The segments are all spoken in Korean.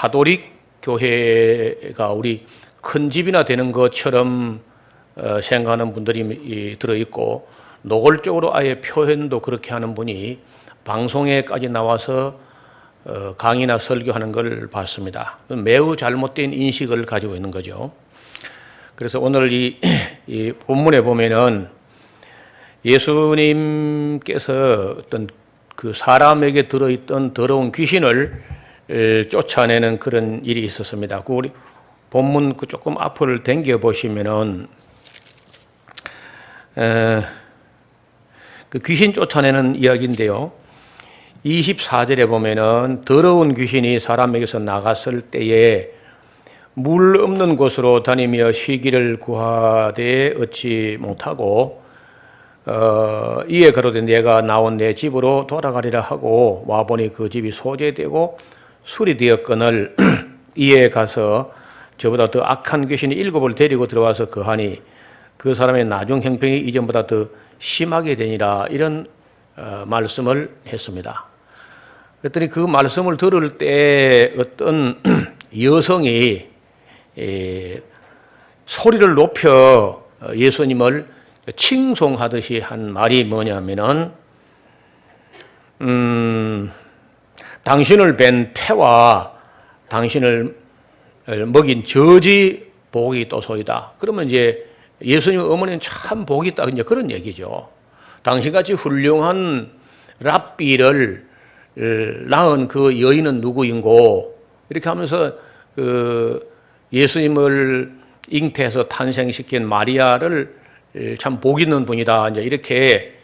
가톨릭 교회가 우리 큰 집이나 되는 것처럼 생각하는 분들이 들어있고, 노골적으로 아예 표현도 그렇게 하는 분이 방송에까지 나와서 강의나 설교하는 걸 봤습니다. 매우 잘못된 인식을 가지고 있는 거죠. 그래서 오늘 이 본문에 보면은 예수님께서 어떤 그 사람에게 들어있던 더러운 귀신을 쫓아내는 그런 일이 있었습니다. 그 우리 본문 그 조금 앞을 당겨 보시면은 그 귀신 쫓아내는 이야기인데요. 24절에 보면은 더러운 귀신이 사람에게서 나갔을 때에 물 없는 곳으로 다니며 쉬기를 구하되 얻지 못하고 이에 가로되 내가 나온 내 집으로 돌아가리라 하고 와보니 그 집이 소재되고 술이 되었거늘 이에 가서 저보다 더 악한 귀신이 7을 데리고 들어와서 거하니 그 사람의 나중 형편이 이전보다 더 심하게 되니라, 이런 말씀을 했습니다. 그랬더니 그 말씀을 들을 때 어떤 여성이 소리를 높여 예수님을 칭송하듯이 한 말이 뭐냐면은 당신을 뵌 태와 당신을 먹인 저지 복이 있도소이다. 그러면 이제 예수님 어머니는 참 복이 있다, 이제 그런 얘기죠. 당신같이 훌륭한 랍비를 낳은 그 여인은 누구인고, 이렇게 하면서 그 예수님을 잉태해서 탄생시킨 마리아를 참 복 있는 분이다, 이제 이렇게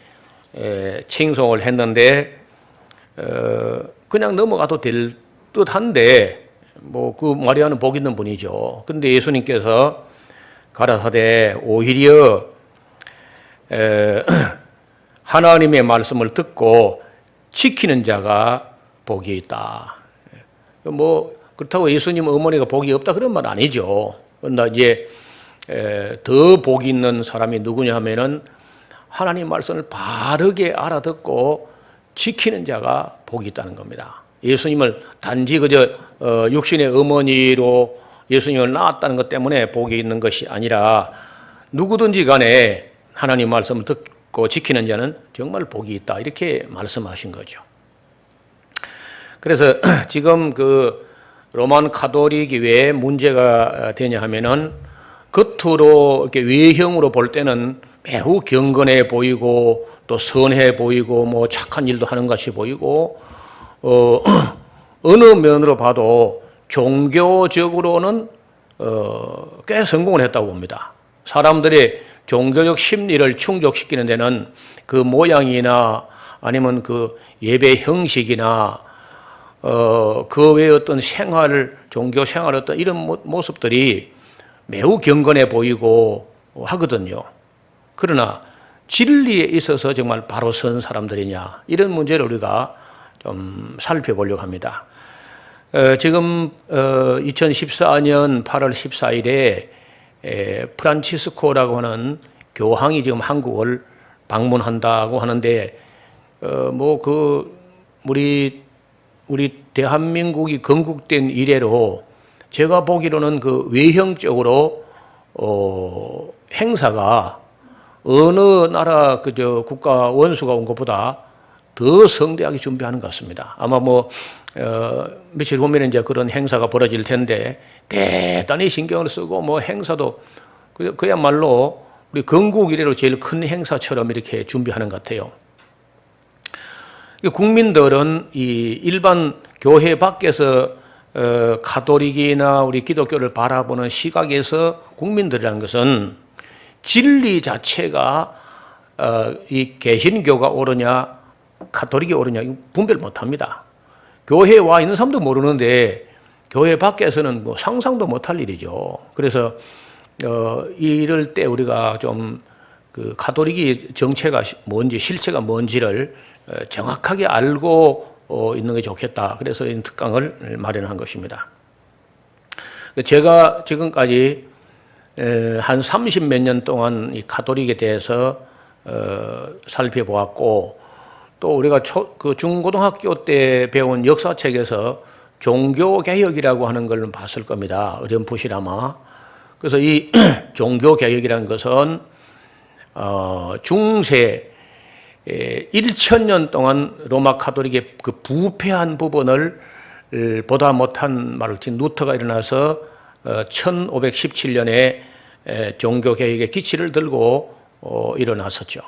칭송을 했는데 그냥 넘어가도 될 듯한데 뭐 그 마리아는 복 있는 분이죠. 근데 예수님께서 가라사대 오히려 하나님의 말씀을 듣고 지키는 자가 복이 있다. 뭐 그렇다고 예수님 어머니가 복이 없다 그런 말 아니죠. 그러나 이제 더 복이 있는 사람이 누구냐 하면은 하나님 말씀을 바르게 알아듣고 지키는 자가 복이 있다는 겁니다. 예수님을 단지 그저 육신의 어머니로 예수님을 낳았다는 것 때문에 복이 있는 것이 아니라 누구든지 간에 하나님 말씀을 듣고 지키는 자는 정말 복이 있다, 이렇게 말씀하신 거죠. 그래서 지금 그 로만 가톨릭이 왜 문제가 되냐 하면은 겉으로 이렇게 외형으로 볼 때는 매우 경건해 보이고 또 선해 보이고 뭐 착한 일도 하는 것이 보이고 어느 면으로 봐도 종교적으로는 꽤 성공을 했다고 봅니다. 사람들의 종교적 심리를 충족시키는 데는 그 모양이나 아니면 그 예배 형식이나 그 외의 어떤 생활, 종교 생활 어떤 이런 모습들이 매우 경건해 보이고 하거든요. 그러나 진리에 있어서 정말 바로 선 사람들이냐, 이런 문제를 우리가 좀 살펴보려고 합니다. 지금 2014년 8월 14일에 프란치스코라고 하는 교황이 지금 한국을 방문한다고 하는데 뭐 그 우리 대한민국이 건국된 이래로 제가 보기로는 그 외형적으로 행사가 어느 나라 그저 국가 원수가 온 것보다 더 성대하게 준비하는 것 같습니다. 아마 뭐 며칠 후면 이제 그런 행사가 벌어질 텐데 대단히 신경을 쓰고 뭐 행사도 그야말로 우리 건국 이래로 제일 큰 행사처럼 이렇게 준비하는 것 같아요. 국민들은 이 일반 교회 밖에서 가톨릭이나 우리 기독교를 바라보는 시각에서 국민들이라는 것은 진리 자체가 이 개신교가 옳으냐 가톨릭이 옳으냐 분별 못합니다. 교회에 와 있는 사람도 모르는데 교회 밖에서는 뭐 상상도 못할 일이죠. 그래서 이럴 때 우리가 좀 그 가톨릭이 정체가 뭔지 실체가 뭔지를 정확하게 알고 있는 게 좋겠다. 그래서 이 특강을 마련한 것입니다. 제가 지금까지 한 30몇 년 동안 이 가톨릭에 대해서 살펴보았고 또 우리가 그 중고등학교 때 배운 역사책에서 종교개혁이라고 하는 걸 봤을 겁니다. 어렴풋이나마. 그래서 이 종교개혁이라는 것은 중세 1000년 동안 로마 카톨릭의 그 부패한 부분을 보다 못한 마르틴 루터가 일어나서 1517년에 종교개혁의 기치를 들고 일어났었죠.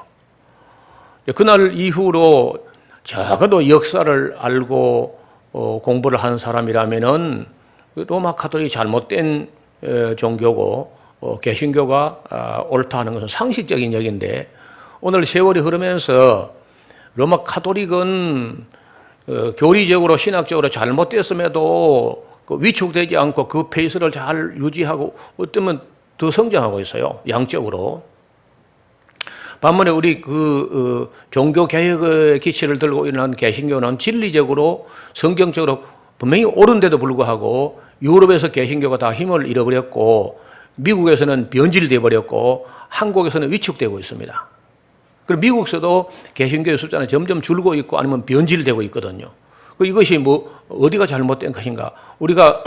그날 이후로 적어도 역사를 알고 공부를 한 사람이라면은 로마 카톨릭이 잘못된 종교고 개신교가 옳다 하는 것은 상식적인 얘기인데, 오늘 세월이 흐르면서 로마 카톨릭은 교리적으로 신학적으로 잘못됐음에도 위축되지 않고 그 페이스를 잘 유지하고 어쩌면 더 성장하고 있어요, 양적으로. 반면에 우리 종교 개혁의 기치를 들고 일어난 개신교는 진리적으로 성경적으로 분명히 옳은데도 불구하고 유럽에서 개신교가 다 힘을 잃어버렸고, 미국에서는 변질돼 버렸고, 한국에서는 위축되고 있습니다. 그리고 미국에서도 개신교의 숫자는 점점 줄고 있고 아니면 변질되고 있거든요. 이것이 어디가 잘못된 것인가? 우리가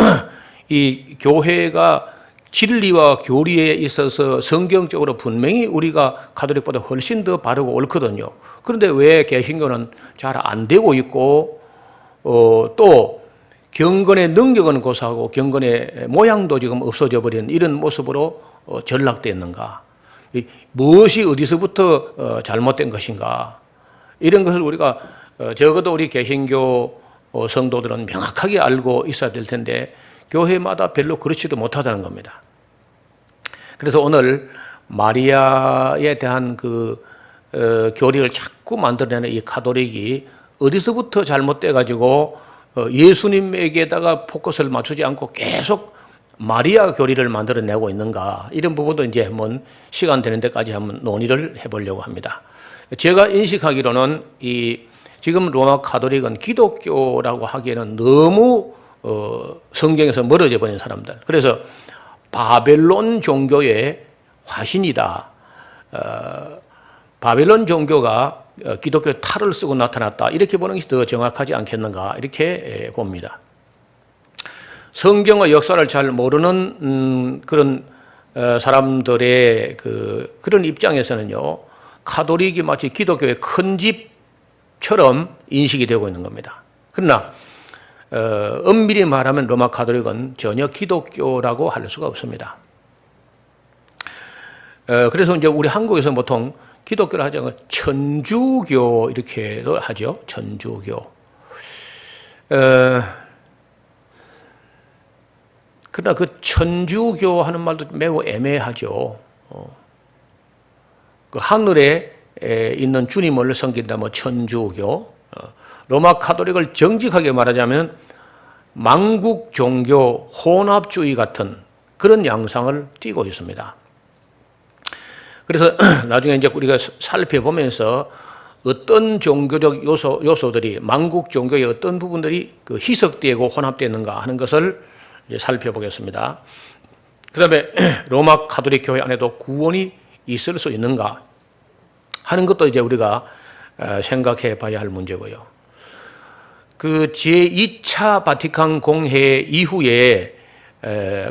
이 교회가 진리와 교리에 있어서 성경적으로 분명히 우리가 가톨릭보다 훨씬 더 바르고 옳거든요. 그런데 왜 개신교는 잘 안 되고 있고, 또 경건의 능력은 고사하고 경건의 모양도 지금 없어져 버린 이런 모습으로 전락됐는가? 무엇이 어디서부터 잘못된 것인가? 이런 것을 우리가 적어도 우리 개신교 성도들은 명확하게 알고 있어야 될 텐데 교회마다 별로 그렇지도 못하다는 겁니다. 그래서 오늘 마리아에 대한 교리를 자꾸 만들어내는 이 가톨릭이 어디서부터 잘못돼 가지고 예수님에게다가 포커스를 맞추지 않고 계속 마리아 교리를 만들어내고 있는가, 이런 부분도 이제 한번 시간 되는 데까지 한번 논의를 해보려고 합니다. 제가 인식하기로는 지금 로마 가톨릭은 기독교라고 하기에는 너무 성경에서 멀어져 버린 사람들. 그래서 바벨론 종교의 화신이다. 바벨론 종교가 기독교의 탈을 쓰고 나타났다. 이렇게 보는 것이 더 정확하지 않겠는가, 이렇게 봅니다. 성경의 역사를 잘 모르는 그런 사람들의 그런 입장에서는요, 가톨릭이 마치 기독교의 큰 집처럼 인식이 되고 있는 겁니다. 그러나 엄밀히 말하면 로마 가톨릭은 전혀 기독교라고 할 수가 없습니다. 그래서 이제 우리 한국에서 보통 기독교를 하지 않고 천주교 이렇게도 하죠. 천주교. 그러나 그 천주교 하는 말도 매우 애매하죠. 그 하늘에 있는 주님을 섬긴다, 천주교. 로마 카톨릭을 정직하게 말하자면 만국 종교 혼합주의 같은 그런 양상을 띠고 있습니다. 그래서 나중에 이제 우리가 살펴보면서 어떤 종교적 요소들이 만국 종교의 어떤 부분들이 희석되고 혼합되는가 하는 것을 이제 살펴보겠습니다. 그 다음에 로마 가톨릭 교회 안에도 구원이 있을 수 있는가 하는 것도 이제 우리가 생각해 봐야 할 문제고요. 제2차 바티칸 공회 이후에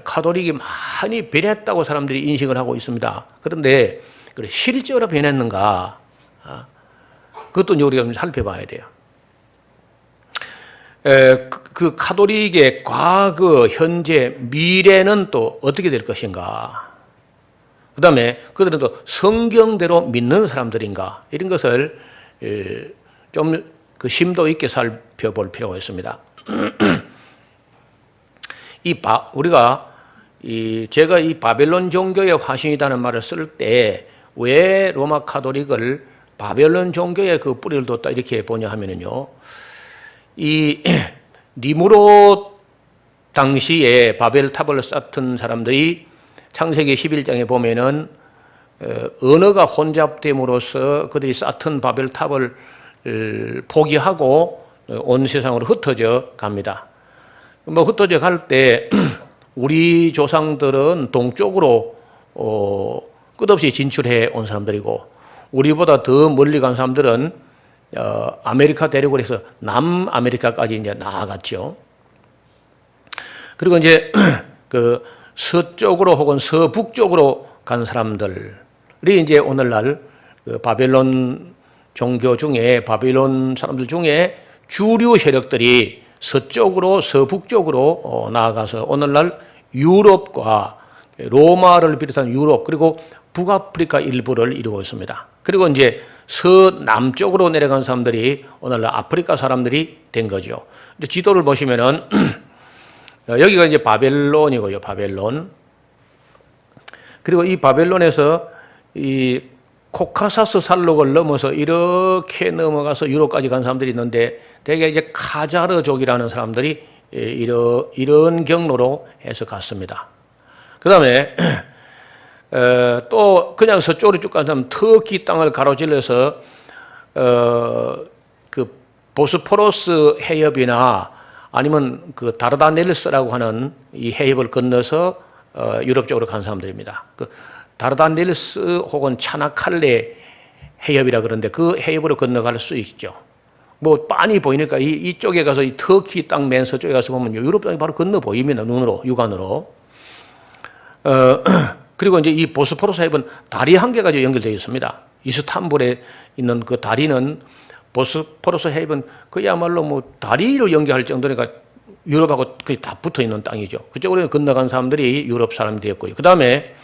가톨릭이 많이 변했다고 사람들이 인식을 하고 있습니다. 그런데 실제로 변했는가? 그것도 이제 우리가 좀 살펴봐야 돼요. 그 가톨릭의 과거, 현재, 미래는 또 어떻게 될 것인가? 그 다음에 그들은 또 성경대로 믿는 사람들인가? 이런 것을 좀 심도 있게 살펴볼 필요가 있습니다. 제가 이 바벨론 종교의 화신이라는 말을 쓸 때 왜 로마 가톨릭을 바벨론 종교의 그 뿌리를 뒀다 이렇게 보냐 하면은요, 이 니무롯 당시에 바벨탑을 쌓던 사람들이 창세기 11장에 보면은 언어가 혼잡됨으로써 그들이 쌓던 바벨탑을 포기하고 온 세상으로 흩어져 갑니다. 흩어져 갈 때 우리 조상들은 동쪽으로 끝없이 진출해 온 사람들이고, 우리보다 더 멀리 간 사람들은 아메리카 대륙을 해서 남아메리카까지 이제 나아갔죠. 그리고 이제 그 서쪽으로 혹은 서북쪽으로 간 사람들이 이제 오늘날 그 바벨론 종교 중에 바벨론 사람들 중에 주류 세력들이 서쪽으로 서북쪽으로 나아가서 오늘날 유럽과 로마를 비롯한 유럽 그리고 북아프리카 일부를 이루고 있습니다. 그리고 이제 서남쪽으로 내려간 사람들이 오늘날 아프리카 사람들이 된 거죠. 근데 지도를 보시면은 여기가 이제 바벨론이고요. 바벨론. 그리고 이 바벨론에서 이 코카사스 산록을 넘어서 이렇게 넘어가서 유럽까지 간 사람들이 있는데 대개 이제 카자르족이라는 사람들이 이런 경로로 해서 갔습니다. 그 다음에 또 그냥 서쪽으로 쭉 간 사람 터키 땅을 가로질러서 그 보스포러스 해협이나 아니면 그 다르다넬스라고 하는 이 해협을 건너서 유럽 쪽으로 간 사람들입니다. 그 다르다넬스 혹은 차나칼레 해협이라 그러는데 그 해협으로 건너갈 수 있죠. 뭐 빤히 보이니까 이쪽에 가서 이 터키 땅 맨 서쪽에 가서 보면 유럽 땅이 바로 건너 보입니다. 눈으로 육안으로. 그리고 이제 이 보스포러스 해협은 다리 한 개가 연결되어 있습니다. 이스탄불에 있는 그 다리는 보스포러스 해협은 그야말로 뭐 다리로 연결할 정도니까 유럽하고 거의 다 붙어 있는 땅이죠. 그쪽으로 건너간 사람들이 유럽 사람이 되었고요. 그 다음에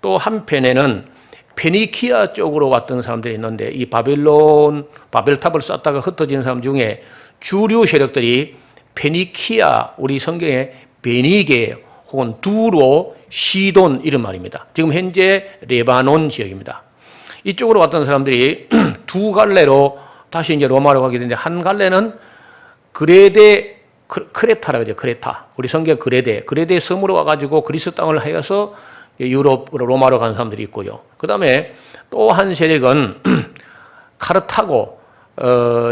또 한편에는 페니키아 쪽으로 왔던 사람들이 있는데 이 바벨탑을 쌓다가 흩어진 사람 중에 주류 세력들이 페니키아, 우리 성경에 베니게 혹은 두로, 시돈 이런 말입니다. 지금 현재 레바논 지역입니다. 이쪽으로 왔던 사람들이 두 갈래로 다시 이제 로마로 가게 되는데 한 갈래는 그레데 크레타라고 하죠. 크레타. 우리 성경 그레데 섬으로 와가지고 그리스 땅을 하여서 유럽으로 로마로 간 사람들이 있고요. 그 다음에 또 한 세력은 카르타고,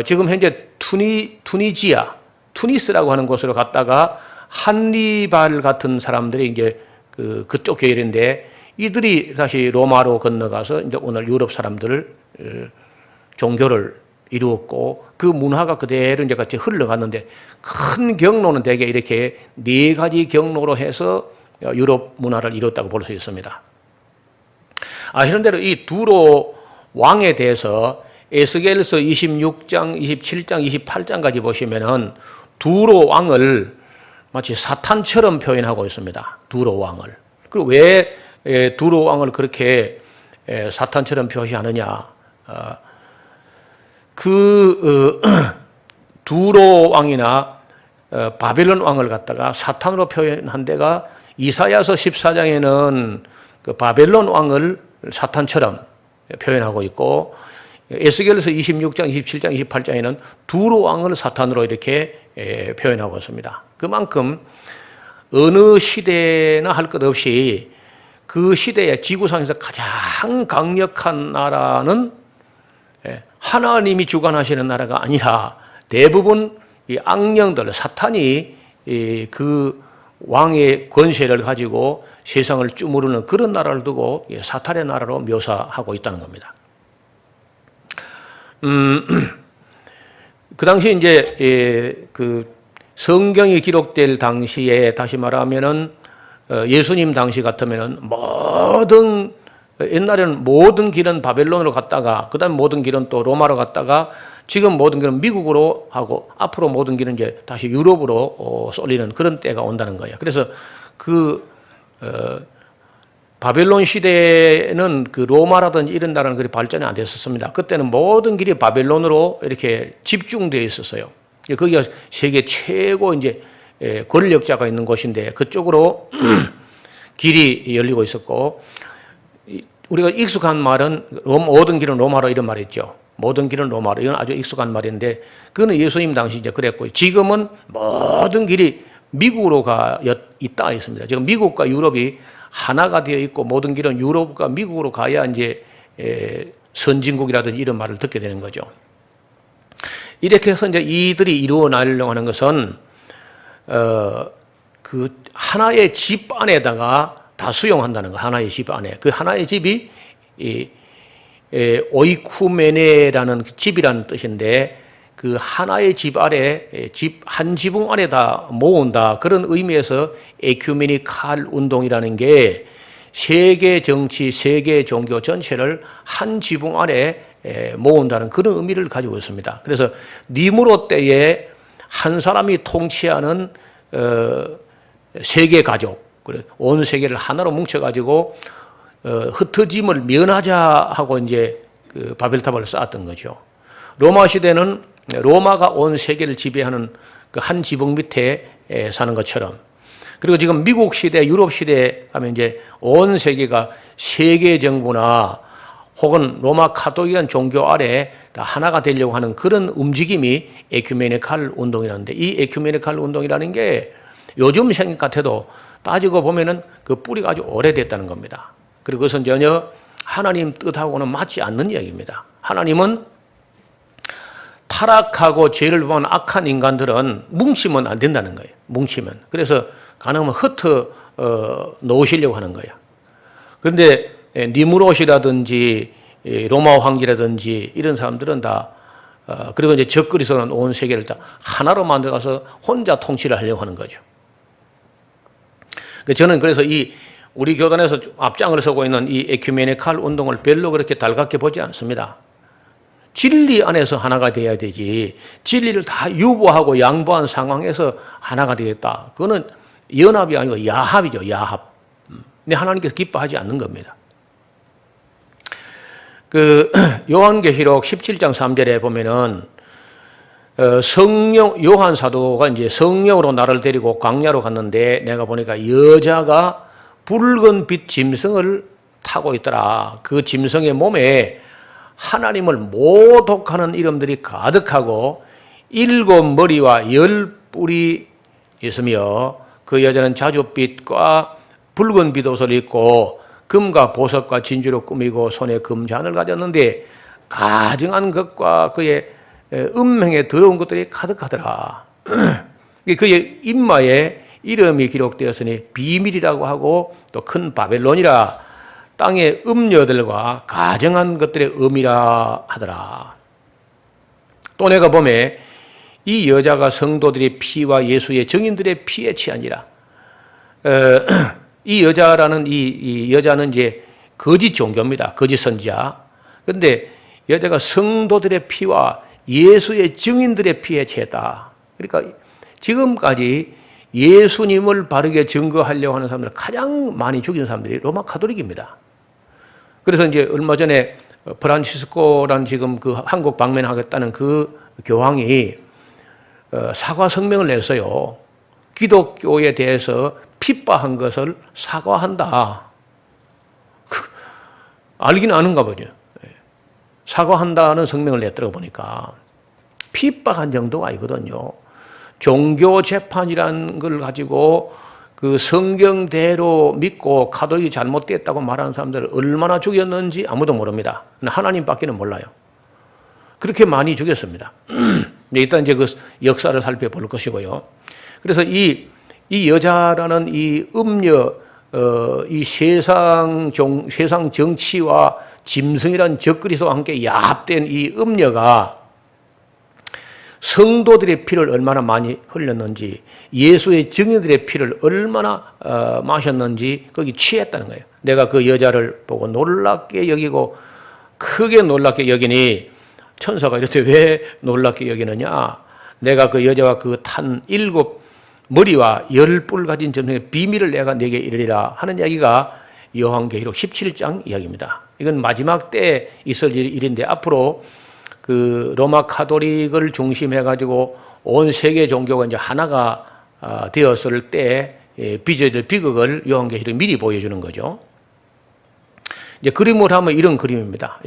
지금 현재 투니지아, 투니스라고 하는 곳으로 갔다가 한니발 같은 사람들이 이제 그쪽 계열인데 이들이 다시 로마로 건너가서 이제 오늘 유럽 사람들 종교를 이루었고 그 문화가 그대로 이제 같이 흘러갔는데 큰 경로는 대개 이렇게 네 가지 경로로 해서 유럽 문화를 이뤘다고 볼 수 있습니다. 이런 대로 이 두로 왕에 대해서 에스겔서 26장, 27장, 28장까지 보시면은 두로 왕을 마치 사탄처럼 표현하고 있습니다. 두로 왕을. 그리고 왜 두로 왕을 그렇게 사탄처럼 표시하느냐? 두로 왕이나 바벨론 왕을 갖다가 사탄으로 표현한 데가 이사야서 14장에는 그 바벨론 왕을 사탄처럼 표현하고 있고 에스겔서 26장, 27장, 28장에는 두로 왕을 사탄으로 이렇게 표현하고 있습니다. 그만큼 어느 시대나 할 것 없이 그 시대의 지구상에서 가장 강력한 나라는 하나님이 주관하시는 나라가 아니라 대부분 이 악령들, 사탄이 그 왕의 권세를 가지고 세상을 쭈무르는 그런 나라를 두고 사탄의 나라로 묘사하고 있다는 겁니다. 그 당시 이제 그 성경이 기록될 당시에 다시 말하면은 예수님 당시 같으면은 옛날에는 모든 길은 바벨론으로 갔다가 그다음 모든 길은 또 로마로 갔다가 지금 모든 길은 미국으로 하고 앞으로 모든 길은 이제 다시 유럽으로 쏠리는 그런 때가 온다는 거예요. 그래서 바벨론 시대에는 그 로마라든지 이런 나라는 그리 발전이 안 됐었습니다. 그때는 모든 길이 바벨론으로 이렇게 집중되어 있었어요. 거기가 세계 최고 이제 권력자가 있는 곳인데 그쪽으로 길이 열리고 있었고 우리가 익숙한 말은 모든 길은 로마로 이런 말이 있죠. 모든 길은 로마로. 이건 아주 익숙한 말인데 그거는 예수님 당시 이제 그랬고 지금은 모든 길이 미국으로 가 있다 했습니다. 지금 미국과 유럽이 하나가 되어 있고 모든 길은 유럽과 미국으로 가야 이제 선진국이라든지 이런 말을 듣게 되는 거죠. 이렇게 해서 이제 이들이 이루어나려고 하는 것은 그 하나의 집 안에다가 다 수용한다는 거. 하나의 집 안에. 그 하나의 집이 오이쿠메네라는 집이라는 뜻인데 그 하나의 집 아래, 한 지붕 안에 다 모은다. 그런 의미에서 에큐메니칼 운동이라는 게 세계 정치, 세계 종교 전체를 한 지붕 안에 모은다는 그런 의미를 가지고 있습니다. 그래서 니무롯 때에 한 사람이 통치하는 세계 가족, 온 세계를 하나로 뭉쳐가지고 흩어짐을 면하자 하고 이제 그 바벨탑을 쌓았던 거죠. 로마 시대는 로마가 온 세계를 지배하는 그 한 지붕 밑에 사는 것처럼, 그리고 지금 미국 시대, 유럽 시대 하면 이제 온 세계가 세계 정부나 혹은 로마 카톨릭이라는 종교 아래 다 하나가 되려고 하는 그런 움직임이 에큐메니칼 운동이라는데, 이 에큐메니칼 운동이라는 게 요즘 생각 같아도 따지고 보면은 그 뿌리가 아주 오래됐다는 겁니다. 그리고 그것은 전혀 하나님 뜻하고는 맞지 않는 이야기입니다. 하나님은 타락하고 죄를 범한 악한 인간들은 뭉치면 안 된다는 거예요. 뭉치면. 그래서 가능하면 흩어 놓으시려고 하는 거예요. 그런데 니무롯이라든지 로마 황제라든지 이런 사람들은 다 그리고 이제 적그리스도는 온 세계를 다 하나로 만들어서 혼자 통치를 하려고 하는 거죠. 저는 그래서 이 우리 교단에서 앞장을 서고 있는 이 에큐메니칼 운동을 별로 그렇게 달갑게 보지 않습니다. 진리 안에서 하나가 돼야 되지, 진리를 다 유보하고 양보한 상황에서 하나가 되겠다. 그거는 연합이 아니고 야합이죠, 야합. 근데 하나님께서 기뻐하지 않는 겁니다. 그 요한계시록 17장 3절에 보면은 성령, 요한 사도가 이제 성령으로 나를 데리고 광야로 갔는데 내가 보니까 여자가 붉은 빛 짐승을 타고 있더라. 그 짐승의 몸에 하나님을 모독하는 이름들이 가득하고 7머리와 10뿔이 있으며 그 여자는 자줏빛과 붉은 빛 옷을 입고 금과 보석과 진주로 꾸미고 손에 금잔을 가졌는데 가증한 것과 그의 음행에 더러운 것들이 가득하더라. 그의 입마에 이름이 기록되었으니 비밀이라고 하고 또 큰 바벨론이라 땅의 음녀들과 가증한 것들의 음이라 하더라. 또 내가 보매 이 여자가 성도들의 피와 예수의 증인들의 피에 취하니라. 이 여자라는 이 여자는 이제 거짓 종교입니다. 거짓 선지자. 그런데 여자가 성도들의 피와 예수의 증인들의 피에 취했다. 그러니까 지금까지 예수님을 바르게 증거하려고 하는 사람들 가장 많이 죽인 사람들이 로마 카톨릭입니다. 그래서 이제 얼마 전에 프란치스코란 지금 그 한국 방문하겠다는 그 교황이 사과 성명을 냈어요. 기독교에 대해서 핍박한 것을 사과한다. 알긴 아는가 보죠. 사과한다는 성명을 냈더라고 보니까 핍박한 정도가 아니거든요. 종교 재판이라는 걸 가지고 그 성경대로 믿고 카톨릭이 잘못됐다고 말하는 사람들을 얼마나 죽였는지 아무도 모릅니다. 하나님밖에는 몰라요. 그렇게 많이 죽였습니다. 일단 이제 그 역사를 살펴볼 것이고요. 그래서 이 여자라는 이 음녀, 이 세상 정치와 짐승이라는 적그리스도와 함께 야합된 이 음녀가 성도들의 피를 얼마나 많이 흘렸는지, 예수의 증인들의 피를 얼마나 마셨는지 거기 취했다는 거예요. 내가 그 여자를 보고 놀랍게 여기고 크게 놀랍게 여기니, 천사가 이렇게 왜 놀랍게 여기느냐? 내가 그 여자와 그 탄 7머리와 10뿔 가진 점성의 비밀을 내가 네게 이르리라 하는 이야기가 요한계시록 17장 이야기입니다. 이건 마지막 때 있을 일인데 앞으로 그 로마 카톨릭을 중심해가지고 온 세계 종교가 이제 하나가 되었을 때 빚어질 비극을 요한계시록이 미리 보여주는 거죠. 이제 그림을 하면 이런 그림입니다.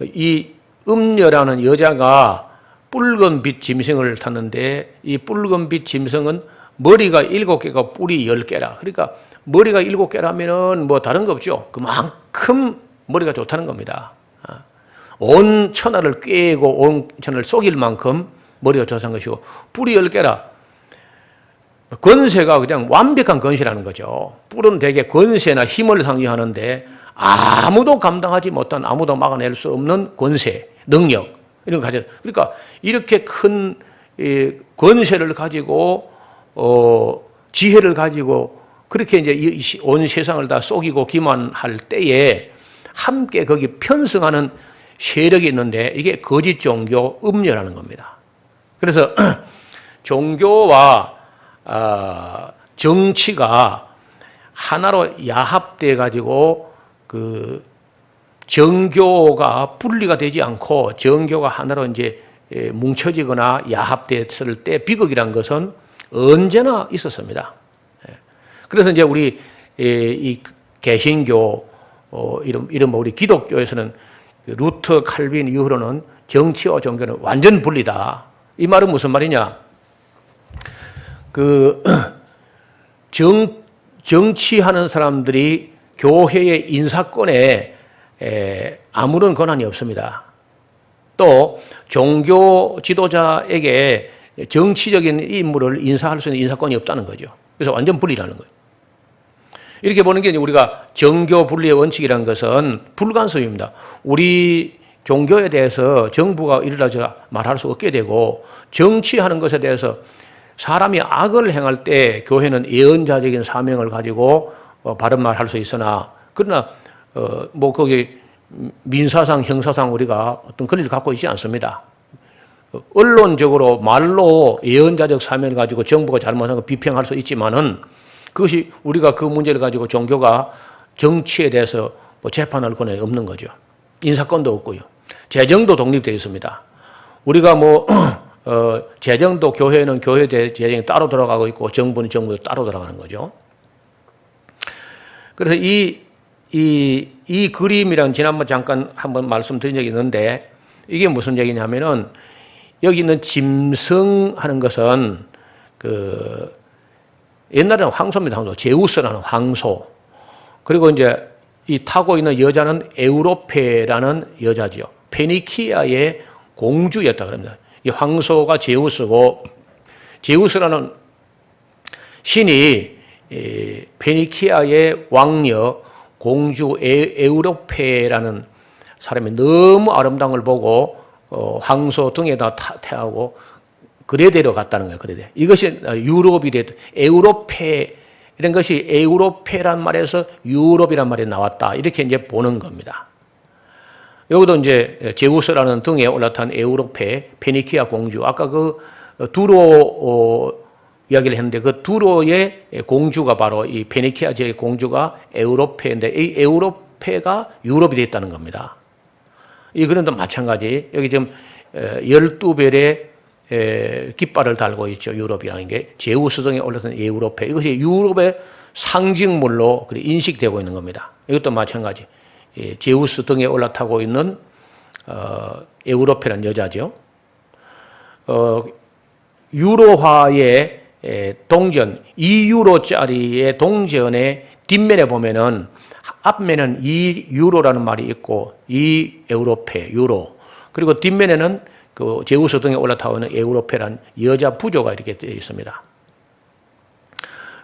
이 음녀라는 여자가 붉은 빛 짐승을 탔는데 이 붉은 빛 짐승은 머리가 7개가 뿔이 10개라. 그러니까 머리가 7개라면은 뭐 다른 거 없죠. 그만큼 머리가 좋다는 겁니다. 온 천하를 꿰고 온 천하를 속일 만큼 머리가 좋다는 것이고, 뿔이 10개라. 권세가 그냥 완벽한 권세라는 거죠. 뿔은 대개 권세나 힘을 상징하는데 아무도 감당하지 못한, 아무도 막아낼 수 없는 권세, 능력. 이런 거 가져. 그러니까 이렇게 큰 권세를 가지고 지혜를 가지고 그렇게 이제 온 세상을 다 속이고 기만할 때에 함께 거기 편승하는 세력이 있는데 이게 거짓 종교 음료라는 겁니다. 그래서 종교와 정치가 하나로 야합돼 가지고 그 정교가 분리가 되지 않고 정교가 하나로 이제 뭉쳐지거나 야합됐을 때 비극이란 것은 언제나 있었습니다. 그래서 이제 우리 이 개신교 이런 우리 기독교에서는 루터 칼빈 이후로는 정치와 종교는 완전 분리다. 이 말은 무슨 말이냐? 그 정치하는 사람들이 교회의 인사권에 아무런 권한이 없습니다. 또 종교 지도자에게 정치적인 인물을 인사할 수 있는 인사권이 없다는 거죠. 그래서 완전 분리라는 거예요. 이렇게 보는 게 우리가 정교 분리의 원칙이라는 것은 불간섭입니다. 우리 종교에 대해서 정부가 이러다 말할 수 없게 되고 정치하는 것에 대해서 사람이 악을 행할 때 교회는 예언자적인 사명을 가지고 바른 말 할 수 있으나 그러나 뭐 거기 민사상 형사상 우리가 어떤 권리를 갖고 있지 않습니다. 언론적으로 말로 예언자적 사명을 가지고 정부가 잘못한 거 비평할 수 있지만은 그것이 우리가 그 문제를 가지고 종교가 정치에 대해서 뭐 재판할 권한이 없는 거죠. 인사권도 없고요. 재정도 독립되어 있습니다. 우리가 뭐 재정도 교회는 교회 재정이 따로 돌아가고 있고 정부는 정부도 따로 돌아가는 거죠. 그래서 이 그림이랑 지난번 잠깐 한번 말씀드린 적이 있는데 이게 무슨 얘기냐면은 여기 있는 짐승하는 것은 그 옛날에는 황소입니다. 황소. 제우스라는 황소. 그리고 이제 이 타고 있는 여자는 에우로페라는 여자죠. 페니키아의 공주였다 그럽니다. 이 황소가 제우스고 제우스라는 신이 페니키아의 왕녀 공주 에우로페라는 사람이 너무 아름다운 걸 보고 황소 등에다 태하고 그레데로 갔다는 거예요. 그레데. 이것이 유럽이 됐다. 에우로페 이런 것이 에우로페란 말에서 유럽이란 말이 나왔다. 이렇게 이제 보는 겁니다. 여기도 이제 제우스라는 등에 올라탄 에우로페 페니키아 공주. 아까 그 두로 이야기를 했는데 그 두로의 공주가 바로 이 페니키아 지역의 공주가 에우로페인데 이 에우로페가 유럽이 됐다는 겁니다. 이 그림도 마찬가지. 여기 지금 12별의 깃발을 달고 있죠. 유럽이라는 게 제우스 등에 올라선 에우로페. 이것이 유럽의 상징물로 인식되고 있는 겁니다. 이것도 마찬가지. 제우스 등에 올라타고 있는 에우로페라는 여자죠. 유로화의 동전 2유로짜리의 동전의 뒷면에 보면은 앞면은 2유로라는 말이 있고 2에우로페 유로 그리고 뒷면에는 그 제우스 등에 올라타고 있는 에우로페라는 여자 부조가 이렇게 되어 있습니다.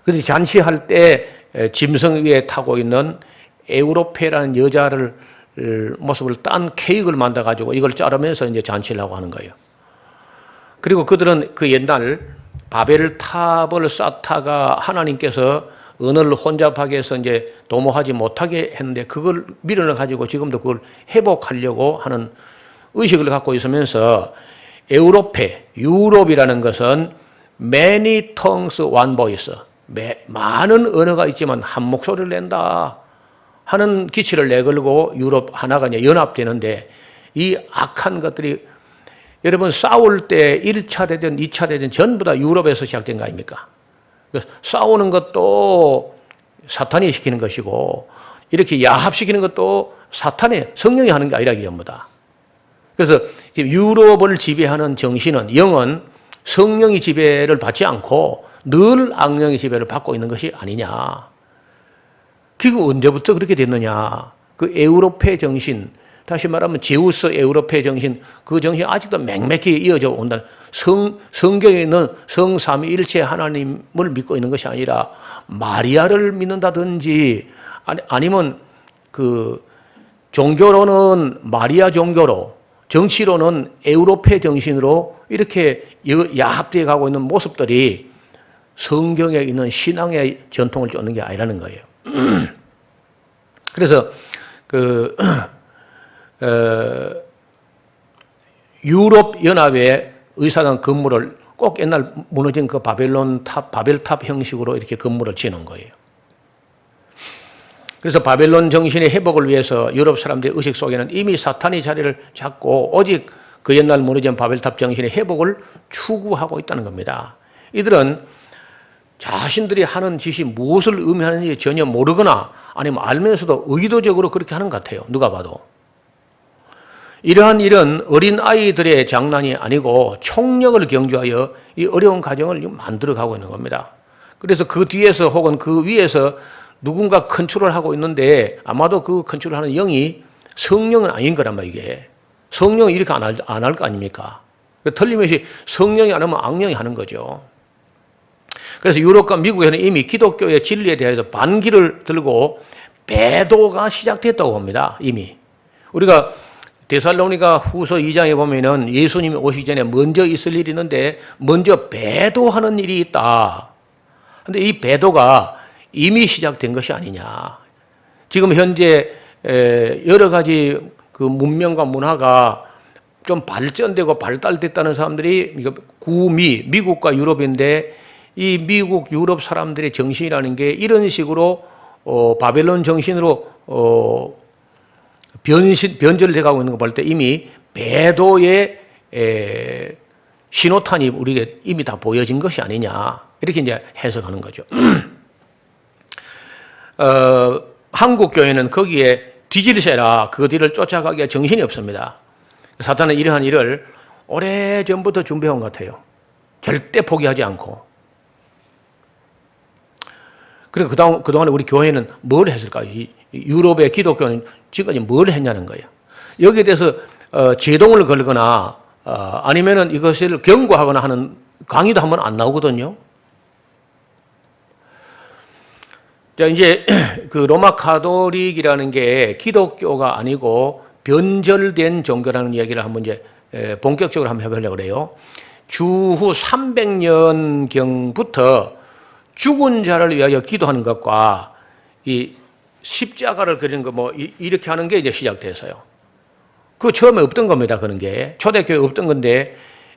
그래서 잔치할 때 짐승 위에 타고 있는 에우로페라는 여자를 모습을 딴 케이크를 만들어 가지고 이걸 자르면서 이제 잔치를 하고 하는 거예요. 그리고 그들은 그 옛날 바벨 탑을 쌓다가 하나님께서 언어를 혼잡하게 해서 이제 도모하지 못하게 했는데 그걸 미련을 가지고 지금도 그걸 회복하려고 하는 의식을 갖고 있으면서 에우로페, 유럽이라는 것은 many tongues one voice, 많은 언어가 있지만 한 목소리를 낸다 하는 기치를 내걸고 유럽 하나가 이제 연합되는데 이 악한 것들이 여러분 싸울 때 1차 대전, 2차 대전 전부 다 유럽에서 시작된 거 아닙니까? 싸우는 것도 사탄이 시키는 것이고 이렇게 야합시키는 것도 사탄의 성령이 하는 게 아니라 이겁니다. 그래서 지금 유럽을 지배하는 정신은 영은 성령이 지배를 받지 않고 늘 악령의 지배를 받고 있는 것이 아니냐. 그게 언제부터 그렇게 됐느냐. 그 에우로페 정신, 다시 말하면 제우스 에우로페 정신, 그 정신이 아직도 맹맥히 이어져 온다. 성경에 있는 성삼위일체 하나님을 믿고 있는 것이 아니라 마리아를 믿는다든지 아니면 그 종교로는 마리아 종교로 정치로는 에우로페 정신으로 이렇게 야합되어 가고 있는 모습들이 성경에 있는 신앙의 전통을 쫓는 게 아니라는 거예요. 그래서 유럽 연합의 의사당 건물을 꼭 옛날 무너진 그 바벨탑 형식으로 이렇게 건물을 지는 거예요. 그래서 바벨론 정신의 회복을 위해서 유럽 사람들의 의식 속에는 이미 사탄이 자리를 잡고 오직 그 옛날 무너진 바벨탑 정신의 회복을 추구하고 있다는 겁니다. 이들은 자신들이 하는 짓이 무엇을 의미하는지 전혀 모르거나 아니면 알면서도 의도적으로 그렇게 하는 것 같아요. 누가 봐도. 이러한 일은 어린 아이들의 장난이 아니고 총력을 경주하여 이 어려운 가정을 만들어가고 있는 겁니다. 그래서 그 뒤에서 혹은 그 위에서 누군가 컨트롤하고 있는데 아마도 그 컨트롤하는 영이 성령은 아닌 거란 말이에요. 이게 성령이 이렇게 안 할 거 아닙니까? 틀림없이 성령이 안 하면 악령이 하는 거죠. 그래서 유럽과 미국에는 이미 기독교의 진리에 대해서 반기를 들고 배도가 시작됐다고 봅니다. 이미 우리가 데살로니가 후서 2장에 보면은 예수님이 오시기 전에 먼저 있을 일이 있는데 먼저 배도하는 일이 있다. 그런데 이 배도가 이미 시작된 것이 아니냐. 지금 현재 여러 가지 그 문명과 문화가 좀 발전되고 발달됐다는 사람들이 미국과 유럽인데 이 미국, 유럽 사람들의 정신이라는 게 이런 식으로 바벨론 정신으로 변절돼 가고 있는 거 볼 때 이미 배도의 신호탄이 우리에게 이미 다 보여진 것이 아니냐. 이렇게 이제 해석하는 거죠. 한국 교회는 거기에 뒤질세라 그 뒤를 쫓아가기에 정신이 없습니다. 사탄은 이러한 일을 오래전부터 준비한 것 같아요. 절대 포기하지 않고. 그리고 그동안에 우리 교회는 뭘 했을까요? 유럽의 기독교는 지금까지 뭘 했냐는 거예요. 여기에 대해서 제동을 걸거나 아니면은 이것을 경고하거나 하는 강의도 한번 안 나오거든요. 자, 이제 그 로마 가톨릭이라는 게 기독교가 아니고 변절된 종교라는 이야기를 한번 이제 본격적으로 한번 해보려고 그래요. 주후 300년경부터 죽은 자를 위하여 기도하는 것과 이 십자가를 그리는 거 뭐 이렇게 하는 게 이제 시작돼서요. 그 처음에 없던 겁니다. 그런 게 초대교회 없던 건데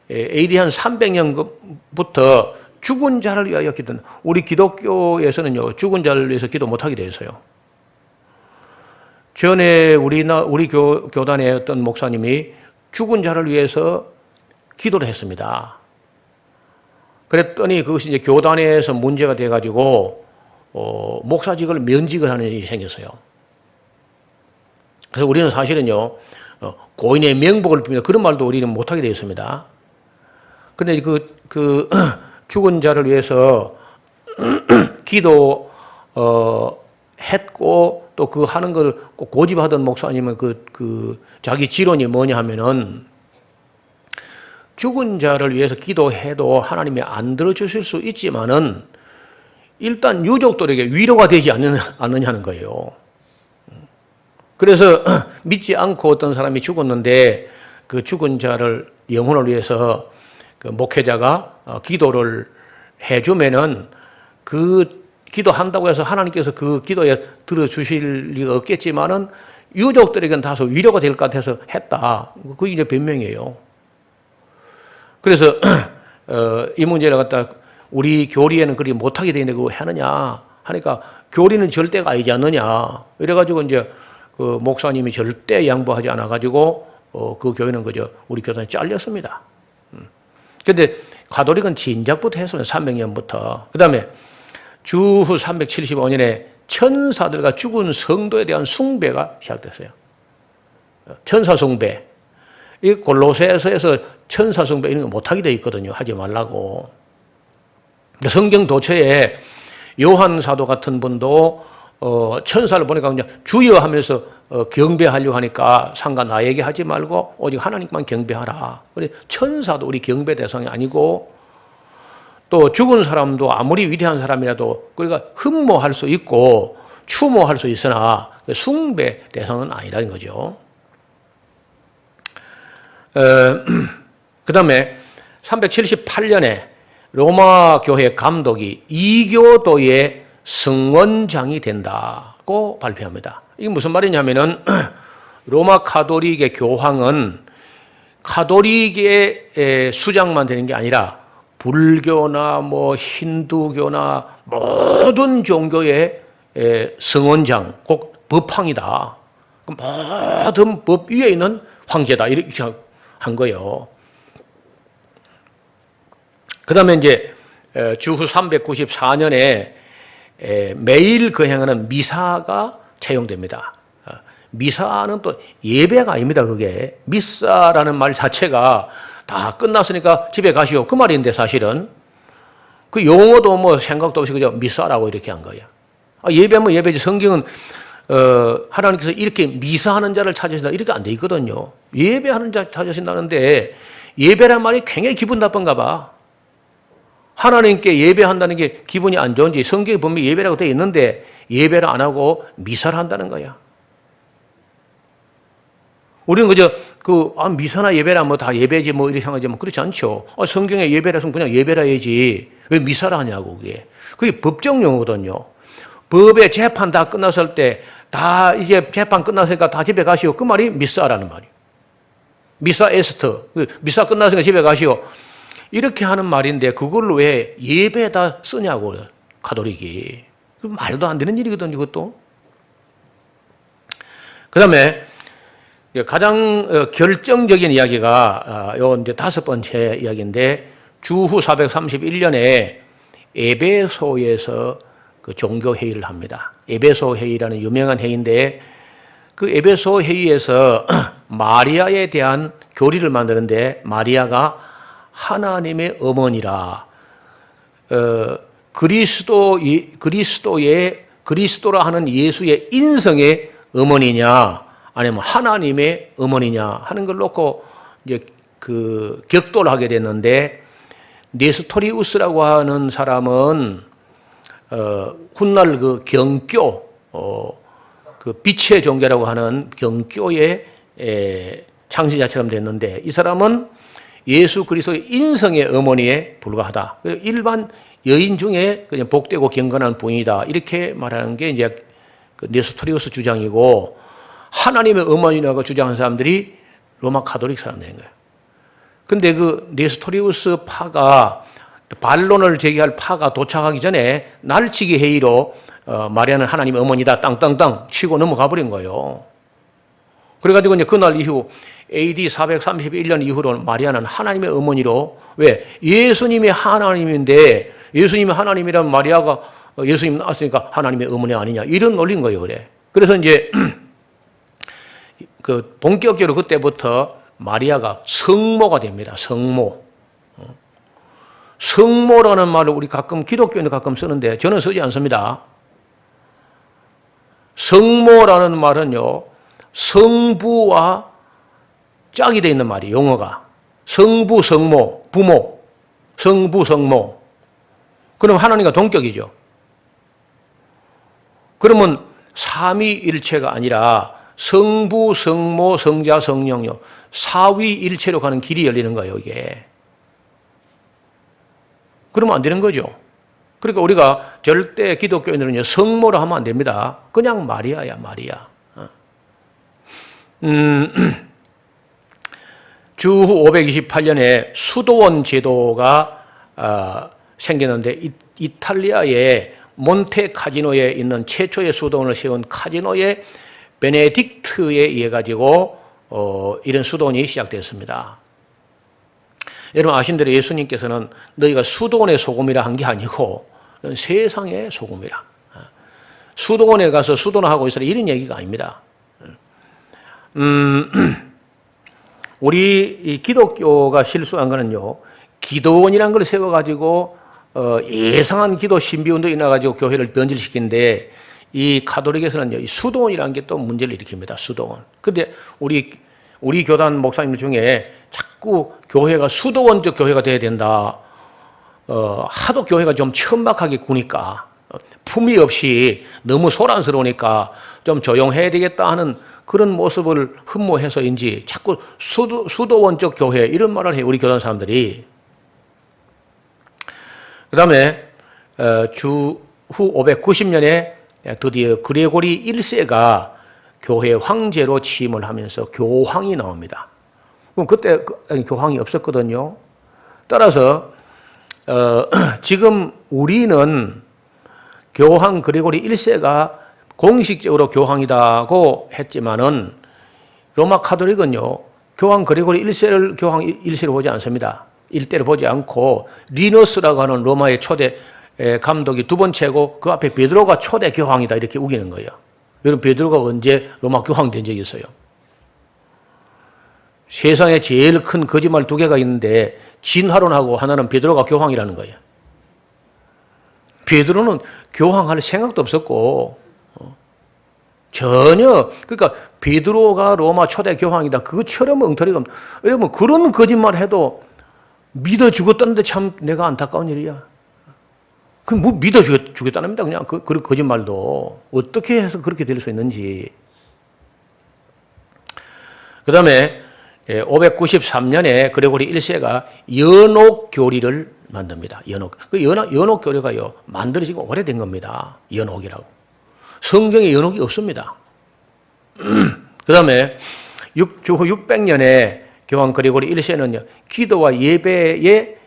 AD 한 300년부터 죽은 자를 위하여 기도는 우리 기독교에서는요 죽은 자를 위해서 기도 못하게 돼 있어요. 전에 우리 교단의 어떤 목사님이 죽은 자를 위해서 기도를 했습니다. 그랬더니 그것이 이제 교단에서 문제가 돼가지고 목사직을 면직을 하는 일이 생겼어요. 그래서 우리는 사실은요 고인의 명복을 빌며 그런 말도 우리는 못하게 되어 있습니다. 그런데 그 죽은 자를 위해서 기도했고 또 그 하는 걸 꼭 고집하던 목사님은 자기 지론이 뭐냐 하면은 죽은 자를 위해서 기도해도 하나님이 안 들어주실 수 있지만은 일단 유족들에게 위로가 되지 않느냐는 거예요. 그래서 믿지 않고 어떤 사람이 죽었는데 그 죽은 자를 영혼을 위해서 그 목회자가 기도를 해주면은 그 기도한다고 해서 하나님께서 그 기도에 들어주실 리가 없겠지만은 유족들에게는 다소 위로가 될 것 같아서 했다. 그게 이제 변명이에요. 그래서 이 문제를 갖다 우리 교리에는 그렇게 못하게 되는데 그거 하느냐 하니까 교리는 절대가 아니지 않느냐 이래가지고 이제 그 목사님이 절대 양보하지 않아가지고 그 교회는 그저 우리 교단이 잘렸습니다. 그런데 가톨릭은 진작부터 했어요. 300년부터. 그 다음에 주후 375년에 천사들과 죽은 성도에 대한 숭배가 시작됐어요. 천사 숭배. 이 골로새서에서 천사 숭배 이런 거 못하게 되어 있거든요. 하지 말라고. 성경 도처에 요한 사도 같은 분도 천사를 보니까 그냥 주여 하면서 경배하려고 하니까 상관 나에게 하지 말고 오직 하나님만 경배하라. 천사도 우리 경배 대상이 아니고 또 죽은 사람도 아무리 위대한 사람이라도 그러니까 흠모할 수 있고 추모할 수 있으나 숭배 대상은 아니라는 거죠. 그 다음에 378년에 로마 교회 감독이 이교도의 성원장이 된다고 발표합니다. 이게 무슨 말이냐면은 로마 가톨릭의 교황은 가톨릭의 수장만 되는 게 아니라 불교나 뭐 힌두교나 모든 종교의 성원장, 꼭 법황이다. 모든 법 위에 있는 황제다. 이렇게 한 거예요. 그 다음에 이제 주후 394년에 매일 거행하는 미사가 채용됩니다. 미사는 또 예배가 아닙니다. 그게 미사라는 말 자체가 다 끝났으니까 집에 가시오 그 말인데 사실은 그 용어도 뭐 생각도 없이 그저 미사라고 이렇게 한 거야. 예배면 예배지. 성경은 하나님께서 이렇게 미사하는 자를 찾으신다 이렇게 안 돼 있거든요. 예배하는 자 찾으신다는데 예배란 말이 굉장히 기분 나쁜가 봐. 하나님께 예배한다는 게 기분이 안 좋은지 성경에 보면 예배라고 되어 있는데 예배를 안 하고 미사를 한다는 거야. 우리는 그저 미사나 예배라 뭐 다 예배지 뭐 이렇게 생각하지 뭐 그렇지 않죠. 성경에 예배라서 그냥 예배라 해야지 왜 미사를 하냐고 그게 법정 용어거든요. 법의 재판 다 끝났을 때 다 이제 재판 끝났으니까 다 집에 가시오 그 말이 미사라는 말이에요. 미사 에스터 미사 끝났으니까 집에 가시오 이렇게 하는 말인데 그걸로 왜 예배에다 쓰냐고 가톨릭이. 말도 안 되는 일이거든요 이것도. 그 다음에 가장 결정적인 이야기가 요 이제 5번째 이야기인데 주후 431년에 에베소에서 그 종교 회의를 합니다. 에베소 회의라는 유명한 회의인데 그 에베소 회의에서 마리아에 대한 교리를 만드는데 마리아가 하나님의 어머니라 그리스도라 하는 예수의 인성의 어머니냐 아니면 하나님의 어머니냐 하는 걸 놓고 이제 그 격돌을 하게 됐는데 네스토리우스라고 하는 사람은 훗날 그 경교 그 빛의 종교라고 하는 경교의 창시자처럼 됐는데 이 사람은 예수 그리스도의 인성의 어머니에 불과하다. 일반 여인 중에 그냥 복되고 경건한 부인이다. 이렇게 말하는 게 이제 그 네스토리우스 주장이고 하나님의 어머니라고 주장하는 사람들이 로마 가톨릭 사람들인 거예요. 근데 그 네스토리우스 파가 반론을 제기할 파가 도착하기 전에 날치기 회의로 마리아는 하나님의 어머니다 땅땅땅 치고 넘어가 버린 거예요. 그래가지고 이제 그날 이후 AD 431년 이후로 마리아는 하나님의 어머니로 왜 예수님이 하나님인데 예수님이 하나님이라면 마리아가 예수님 낳았으니까 하나님의 어머니 아니냐 이런 논리인 거예요. 그래서 이제 그 본격적으로 그때부터 마리아가 성모가 됩니다. 성모라는 말을 우리 가끔 기독교인들 가끔 쓰는데 저는 쓰지 않습니다. 성모라는 말은요 성부와 짝이 되어 있는 말이에요. 용어가 성부 성모 부모 성부 성모 그럼 하나님과 동격이죠. 그러면 삼위일체가 아니라 성부 성모 성자 성령요 사위일체로 가는 길이 열리는 거예요. 이게 그러면 안 되는 거죠. 그러니까 우리가 절대 기독교인들은요 성모라 하면 안 됩니다. 그냥 마리아야 마리아. 주후 528년에 수도원 제도가 생겼는데 이탈리아의 몬테 카지노에 있는 최초의 수도원을 세운 카지노의 베네딕트에 의해 가지고 이런 수도원이 시작됐습니다. 여러분 아신 대로 예수님께서는 너희가 수도원의 소금이라 한 게 아니고 세상의 소금이라. 수도원에 가서 수도나 하고 있으라 이런 얘기가 아닙니다. 우리 이 기독교가 실수한 거는요. 기도원이라는 걸 세워가지고 예상한 기도 신비운동이 나가지고 교회를 변질시키는데 이 가톨릭에서는 수도원이라는 게 또 문제를 일으킵니다. 수도원. 근데 우리 교단 목사님들 중에 자꾸 교회가 수도원적 교회가 돼야 된다. 하도 교회가 좀 천박하게 구니까 품위 없이 너무 소란스러우니까 좀 조용해야 되겠다 하는 그런 모습을 흠모해서인지 자꾸 수도원적 교회 이런 말을 해요. 우리 교단 사람들이. 그 다음에 주후 590년에 드디어 그레고리 1세가 교회 황제로 취임을 하면서 교황이 나옵니다. 그럼 그때 교황이 없었거든요. 따라서 지금 우리는 교황 그레고리 1세가 공식적으로 교황이다고 했지만은 로마 카톨릭은요, 교황 그레고리 1세를 교황 1세로 보지 않습니다. 일대를 보지 않고 리너스라고 하는 로마의 초대 감독이 두 번째고 그 앞에 베드로가 초대 교황이다 이렇게 우기는 거예요. 여러분 베드로가 언제 로마 교황 된 적이 있어요? 세상에 제일 큰 거짓말 두 개가 있는데 진화론하고 하나는 베드로가 교황이라는 거예요. 베드로는 교황할 생각도 없었고 전혀 그러니까 베드로가 로마 초대 교황이다 그것처럼 엉터리가 여러분 그런 거짓말 해도 믿어 죽었다는데 참 내가 안타까운 일이야. 그 뭐 믿어 주겠다는데 그냥 그 거짓말도 어떻게 해서 그렇게 될 수 있는지. 그 다음에 593년에 그레고리 1세가 연옥 교리를 만듭니다. 연옥. 그 연옥 교리가요 만들어지고 오래된 겁니다. 연옥이라고. 성경에 연옥이 없습니다. 그 다음에 주후 600년에 교황 그레고리 1세는요 기도와 예배에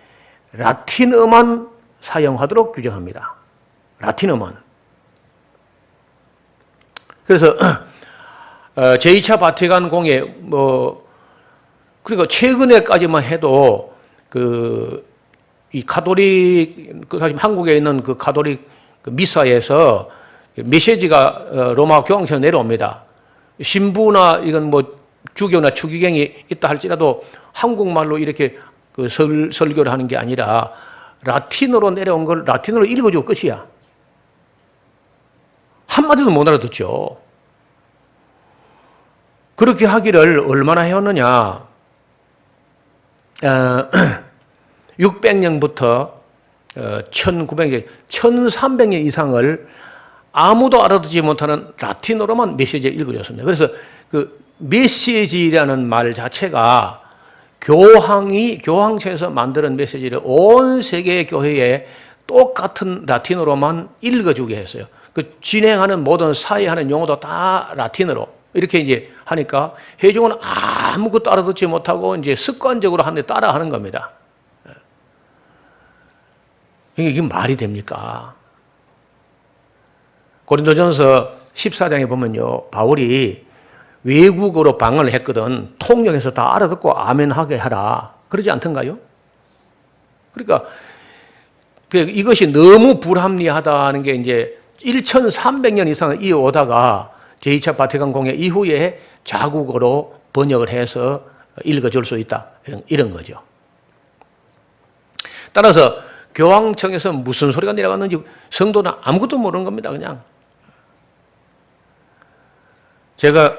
라틴어만 사용하도록 규정합니다. 라틴어만. 그래서 제2차 바티칸 공회 그리고 최근에까지만 해도 이 가톨릭 사실 한국에 있는 그 가톨릭 미사에서 메시지가 로마 교황청에 내려옵니다. 신부나 이건 뭐 주교나 추기경이 있다 할지라도 한국말로 이렇게 설교를 하는 게 아니라 라틴어로 내려온 걸 라틴어로 읽어주고 끝이야. 한마디도 못 알아듣죠. 그렇게 하기를 얼마나 해왔느냐. 600년부터 1900년, 1300년 이상을 아무도 알아듣지 못하는 라틴어로만 메시지를 읽어줬습니다. 그래서 그 메시지라는 말 자체가 교황청에서 만드는 메시지를 온 세계 교회에 똑같은 라틴어로만 읽어주게 했어요. 그 진행하는 모든 사회하는 용어도 다 라틴어로 이렇게 이제 하니까 회중은 아무것도 알아듣지 못하고 이제 습관적으로 하는데 따라하는 겁니다. 이게 말이 됩니까? 고린도전서 14장에 보면요, 바울이 외국어로 방언을 했거든. 통역해서 다 알아듣고 아멘하게 하라. 그러지 않던가요? 그러니까 이것이 너무 불합리하다는 게 이제 1300년 이상을 이어오다가 제2차 바티칸 공회 이후에 자국어로 번역을 해서 읽어줄 수 있다. 이런 거죠. 따라서 교황청에서 무슨 소리가 내려갔는지 성도는 아무것도 모르는 겁니다. 그냥. 제가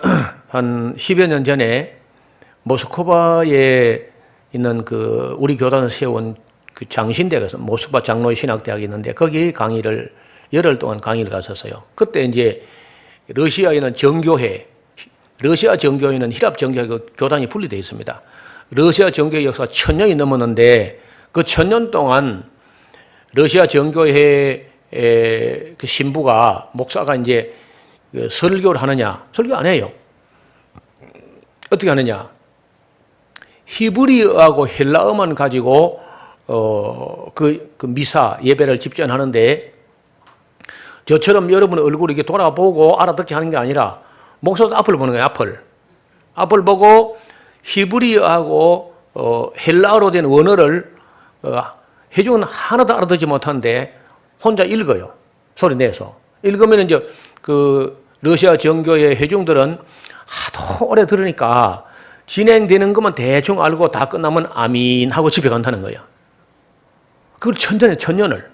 한 10여 년 전에 모스크바에 있는 그 우리 교단을 세운 그 장신대에서 모스크바 장로의 신학대학이 있는데 거기 강의를 열흘 동안 강의를 갔었어요. 그때 이제 러시아에 있는 정교회, 러시아 정교회는 힐랍 정교회 교단이 분리되어 있습니다. 러시아 정교회 역사가 1000년이 넘었는데 그 1000년 동안 러시아 정교회 그 신부가 목사가 이제 설교를 하느냐? 설교 안 해요. 어떻게 하느냐? 히브리어하고 헬라어만 가지고 그 미사 예배를 집전하는데 저처럼 여러분 얼굴을 이렇게 돌아보고 알아듣게 하는 게 아니라 목사도 앞을 보는 거예요. 앞을 보고 히브리어하고 헬라어로 된 원어를 해주면 하나도 알아듣지 못하는데 혼자 읽어요. 소리 내서. 읽으면 이제 그 러시아 정교회 회중들은 하도 오래 들으니까 진행되는 것만 대충 알고 다 끝나면 아민 하고 집에 간다는 거예요. 그걸 천년을.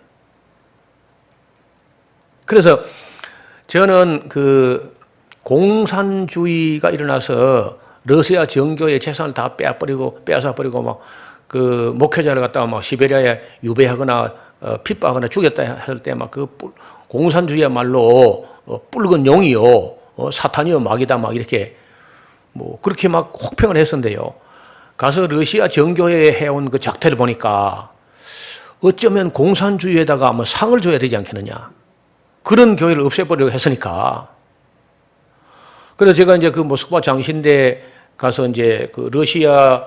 그래서 저는 그 공산주의가 일어나서 러시아 정교의 재산을 다 빼앗아버리고 막 그 목회자를 갖다가 막 시베리아에 유배하거나 핍박하거나 죽였다 할 때 막 그 공산주의야말로 붉은 용이요, 사탄이요, 마귀다 막 이렇게 뭐 그렇게 막 혹평을 했었는데요. 가서 러시아 정교회에 해온 그 작태를 보니까 어쩌면 공산주의에다가 뭐 상을 줘야 되지 않겠느냐. 그런 교회를 없애버리려고 했으니까. 그래서 제가 이제 그 모스크바 장신대 가서 이제 그 러시아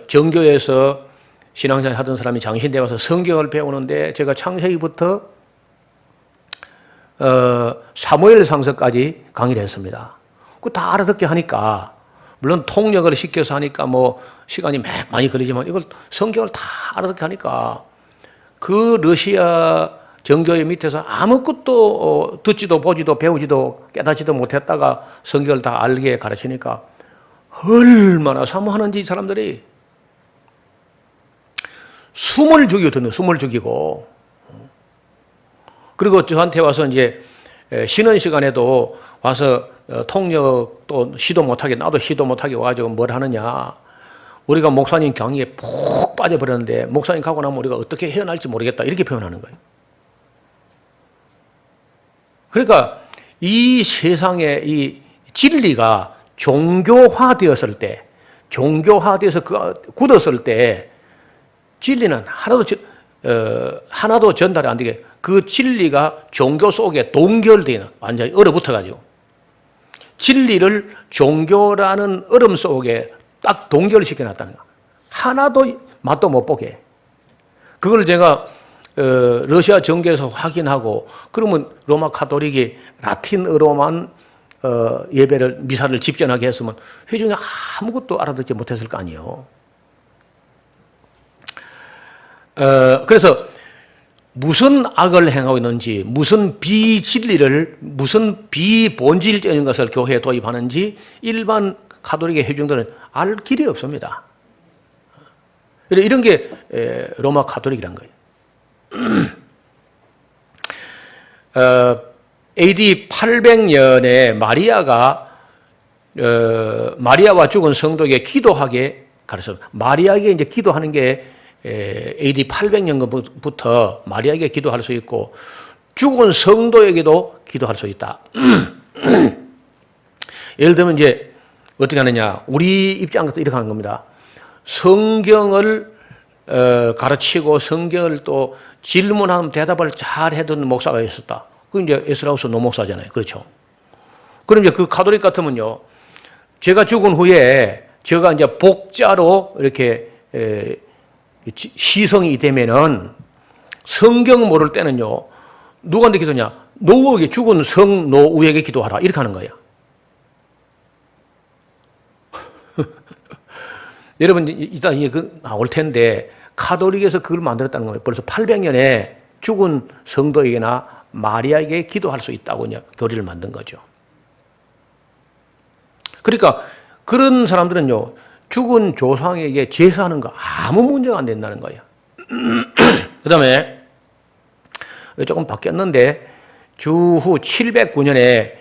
정교회에서 신앙생활 하던 사람이 장신대 와서 성경을 배우는데 제가 창세기부터 사무엘 상서까지 강의를 했습니다. 그 다 알아듣게 하니까 물론 통역을 시켜서 하니까 뭐 시간이 많이 걸리지만 이걸 성경을 다 알아듣게 하니까 그 러시아 정교회 밑에서 아무것도 듣지도 보지도 배우지도 깨닫지도 못했다가 성경을 다 알게 가르치니까 얼마나 사모하는지 이 사람들이 숨을 죽이고 듣는 숨을 죽이고 그리고 저한테 와서 이제 쉬는 시간에도 와서 통역도 시도 못하게 나도 시도 못하게 와가지고 뭘 하느냐 우리가 목사님 강의에 푹 빠져버렸는데 목사님 가고 나면 우리가 어떻게 헤어날지 모르겠다 이렇게 표현하는 거예요. 그러니까 이 세상에 이 진리가 종교화되었을 때 종교화되어서 굳었을 때 진리는 하나도 전달이 안 되게 그 진리가 종교 속에 동결되는 완전히 얼어붙어가지고 진리를 종교라는 얼음 속에 딱 동결시켜 놨다는 거. 하나도 맛도 못 보게. 그걸 제가 러시아 정교에서 확인하고 그러면 로마 가톨릭이 라틴어로만 예배를 미사를 집전하게 했으면 회중이 아무것도 알아듣지 못했을 거 아니에요. 그래서 무슨 악을 행하고 있는지, 무슨 비진리를, 무슨 비본질적인 것을 교회에 도입하는지 일반 가톨릭의 회중들은 알 길이 없습니다. 이런 게 로마 가톨릭이란 거예요. AD 800년에 마리아와 죽은 성도에게 기도하게 가르쳤습니다. 마리아에게 이제 기도하는 게 AD 800년부터 마리아에게 기도할 수 있고 죽은 성도에게도 기도할 수 있다. 예를 들면 이제 어떻게 하느냐. 우리 입장에서 이렇게 하는 겁니다. 성경을 가르치고 성경을 또 질문하면 대답을 잘 해둔 목사가 있었다. 그 이제 에스라우스 노목사잖아요. 그렇죠. 그럼 이제 그 가톨릭 같으면요. 제가 죽은 후에 제가 이제 복자로 이렇게 시성이 되면은 성경 모를 때는요. 누구한테 기도냐? 노우에게 죽은 성노우에게 기도하라. 이렇게 하는 거예요. 여러분 일단 이게 나올 텐데 가톨릭에서 그걸 만들었다는 거예요. 벌써 800년에 죽은 성도에게나 마리아에게 기도할 수 있다고 교리를 만든 거죠. 그러니까 그런 사람들은요. 죽은 조상에게 제사하는 거 아무 문제가 안 된다는 거예요. 그 다음에 조금 바뀌었는데 주후 709년에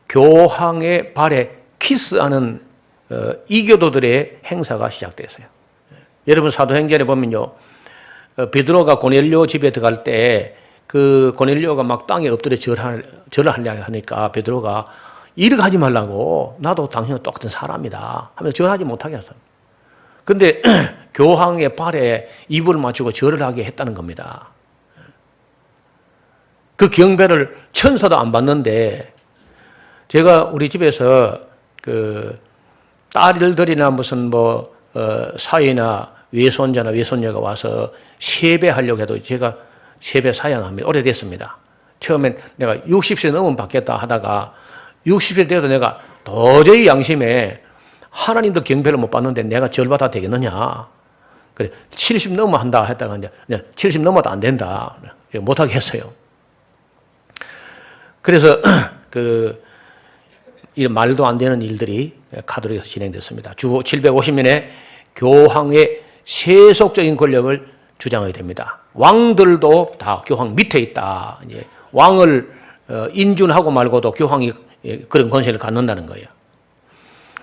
교황의 발에 키스하는 이교도들의 행사가 시작됐어요. 여러분 사도행전에 보면요. 베드로가 고넬료 집에 들어갈 때 그 고넬료가 막 땅에 엎드려 절을 하려고 하니까 베드로가 이렇게 하지 말라고 나도 당신은 똑같은 사람이다 하면서 절하지 못하게 했어요. 그런데 교황의 발에 입을 맞추고 절을 하게 했다는 겁니다. 그 경배를 천사도 안 받는데 제가 우리 집에서 그 딸들이나 무슨 뭐 사위나 외손자나 외손녀가 와서 세배하려고 해도 제가 세배 사양합니다. 오래됐습니다. 처음엔 내가 60세 넘으면 받겠다 하다가 60세 돼도 내가 도저히 양심에 하나님도 경배를 못 받는데 내가 절 받아도 되겠느냐. 그래 70 넘으면 한다 했다가 이제 70 넘어도 안 된다. 못하게 했어요. 그래서 이 말도 안 되는 일들이 가톨릭에서 진행됐습니다. 주 750년에 교황의 세속적인 권력을 주장하게 됩니다. 왕들도 다 교황 밑에 있다. 이제 왕을 인준하고 말고도 교황이 그런 권세를 갖는다는 거예요.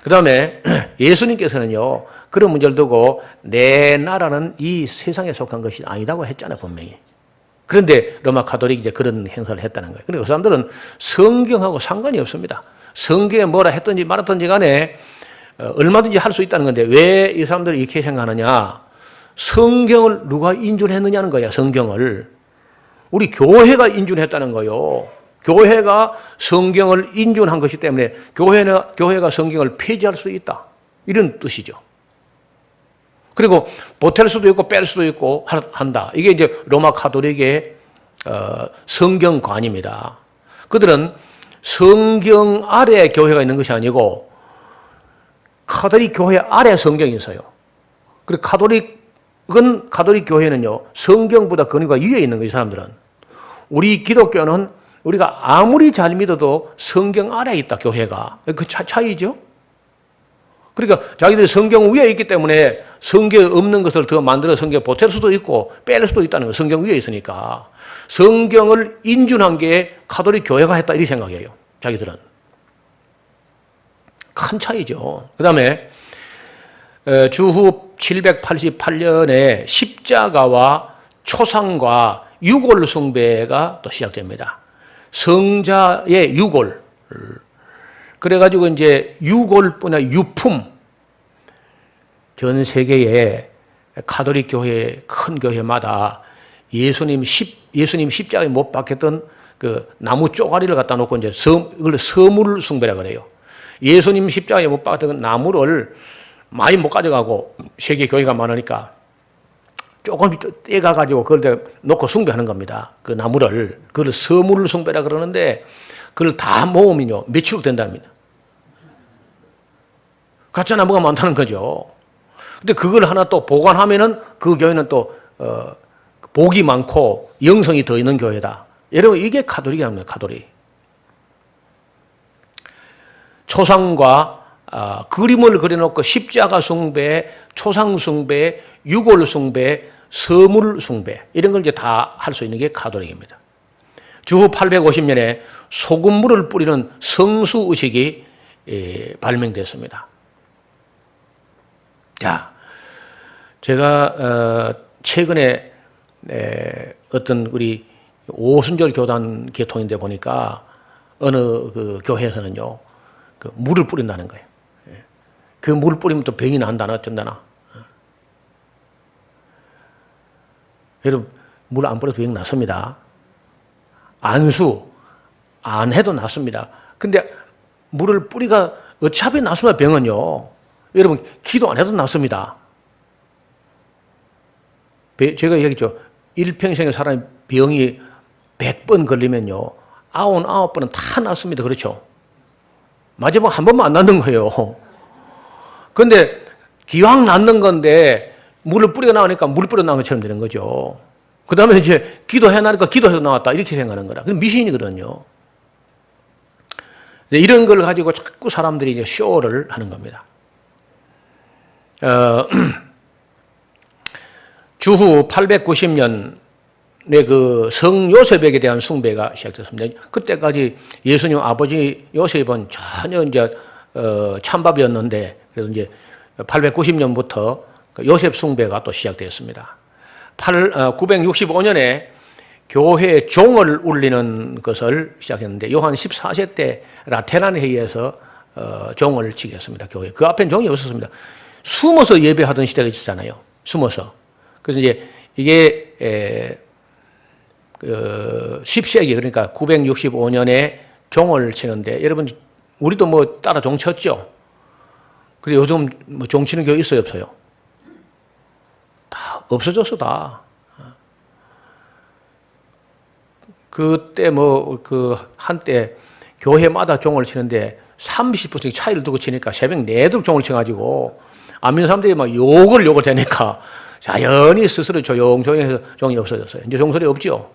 그 다음에 예수님께서는요, 그런 문제를 두고 내 나라는 이 세상에 속한 것이 아니다고 했잖아요, 분명히. 그런데 로마 가톨릭이 이제 그런 행사를 했다는 거예요. 그런데 그 사람들은 성경하고 상관이 없습니다. 성경에 뭐라 했든지 말았든지 간에 얼마든지 할 수 있다는 건데 왜 이 사람들이 이렇게 생각하느냐? 성경을 누가 인준했느냐는 거야. 성경을. 우리 교회가 인준했다는 거요. 교회가 성경을 인준한 것이기 때문에 교회가 성경을 폐지할 수 있다. 이런 뜻이죠. 그리고 보탤 수도 있고 뺄 수도 있고 한다. 이게 이제 로마 가톨릭의 성경관입니다. 그들은 성경 아래 교회가 있는 것이 아니고 가톨릭 교회 아래 성경이 있어요. 그리고 가톨릭 교회는요, 성경보다 근위가 위에 있는 거예요, 이 사람들은. 우리 기독교는 우리가 아무리 잘 믿어도 성경 아래에 있다, 교회가. 그 차이죠? 그러니까 자기들이 성경 위에 있기 때문에 성경에 없는 것을 더 만들어 성경에 보탤 수도 있고 뺄 수도 있다는 거예요. 성경 위에 있으니까. 성경을 인준한 게 가톨릭 교회가 했다, 이렇게 생각해요, 자기들은. 큰 차이죠. 그 다음에 주후 788년에 십자가와 초상과 유골 숭배가 또 시작됩니다. 성자의 유골. 그래가지고 이제 유골뿐 아니라 유품. 전 세계의 가톨릭 교회, 큰 교회마다 예수님 십자가에 못 박혔던 그 나무 쪼가리를 갖다 놓고 이제 그걸 서물 숭배라 그래요. 예수님 십자가에 못 박혔던 나무를 많이 못 가져가고 세계 교회가 많으니까 조금 떼가가지고 그걸 놓고 숭배하는 겁니다. 그 나무를. 그걸 서물 숭배라 그러는데 그걸 다 모으면요, 며칠로 된답니다. 가짜 나무가 많다는 거죠. 근데 그걸 하나 또 보관하면은 그 교회는 또, 복이 많고 영성이 더 있는 교회다. 여러분, 이게 가톨릭이랍니다, 가톨릭. 초상과 그림을 그려놓고 십자가 숭배, 초상 숭배, 유골 숭배, 서물 숭배, 이런 걸 이제 다 할 수 있는 게 가톨릭입니다. 주후 850년에 소금물을 뿌리는 성수 의식이 발명됐습니다. 자, 제가 최근에 어떤 우리 오순절 교단 계통인데 보니까 어느 그 교회에서는요, 그 물을 뿌린다는 거예요. 그 물을 뿌리면 또 병이 난다나 어쩐다나. 여러분, 물 안 뿌려도 병 났습니다. 안수 안 해도 났습니다. 근데 물을 뿌리가 어차피 났습니다, 병은요. 여러분, 기도 안 해도 났습니다. 제가 얘기했죠. 일평생에 사람이 병이 100번 걸리면요, 99번은 다 났습니다. 그렇죠? 마지막 한 번만 안 낫는 거예요. 그런데 기왕 낫는 건데 물을 뿌려 나오니까 물 뿌려 나온 것처럼 되는 거죠. 그 다음에 이제 기도해 나니까 기도해서 나왔다, 이렇게 생각하는 거라. 그건 미신이거든요. 이런 걸 가지고 자꾸 사람들이 이제 쇼를 하는 겁니다. 주후 890년에 그 성 요셉에게 대한 숭배가 시작됐습니다. 그때까지 예수님 아버지 요셉은 전혀 이제 찬밥이었는데, 그래서 이제 890년부터 요셉 숭배가 또 시작되었습니다. 965년에 교회 종을 울리는 것을 시작했는데, 요한 14세 때 라테란 회의에서 종을 치겠습니다. 교회. 그 앞엔 종이 없었습니다. 숨어서 예배하던 시대가 있었잖아요. 숨어서. 그래서 이제 이게 10세기, 그러니까 965년에 종을 치는데, 여러분, 우리도 뭐 따라 종 쳤죠? 근데 요즘 뭐 종 치는 교회 있어요, 없어요? 다 없어졌어, 다. 그때 뭐 그 한때 교회마다 종을 치는데 30분씩 차이를 두고 치니까 새벽 4들 종을 쳐가지고 안 믿는 사람들이 막 욕을 대니까 자연히 스스로 조용조용히 해서 종이 없어졌어요. 이제 종소리 없죠.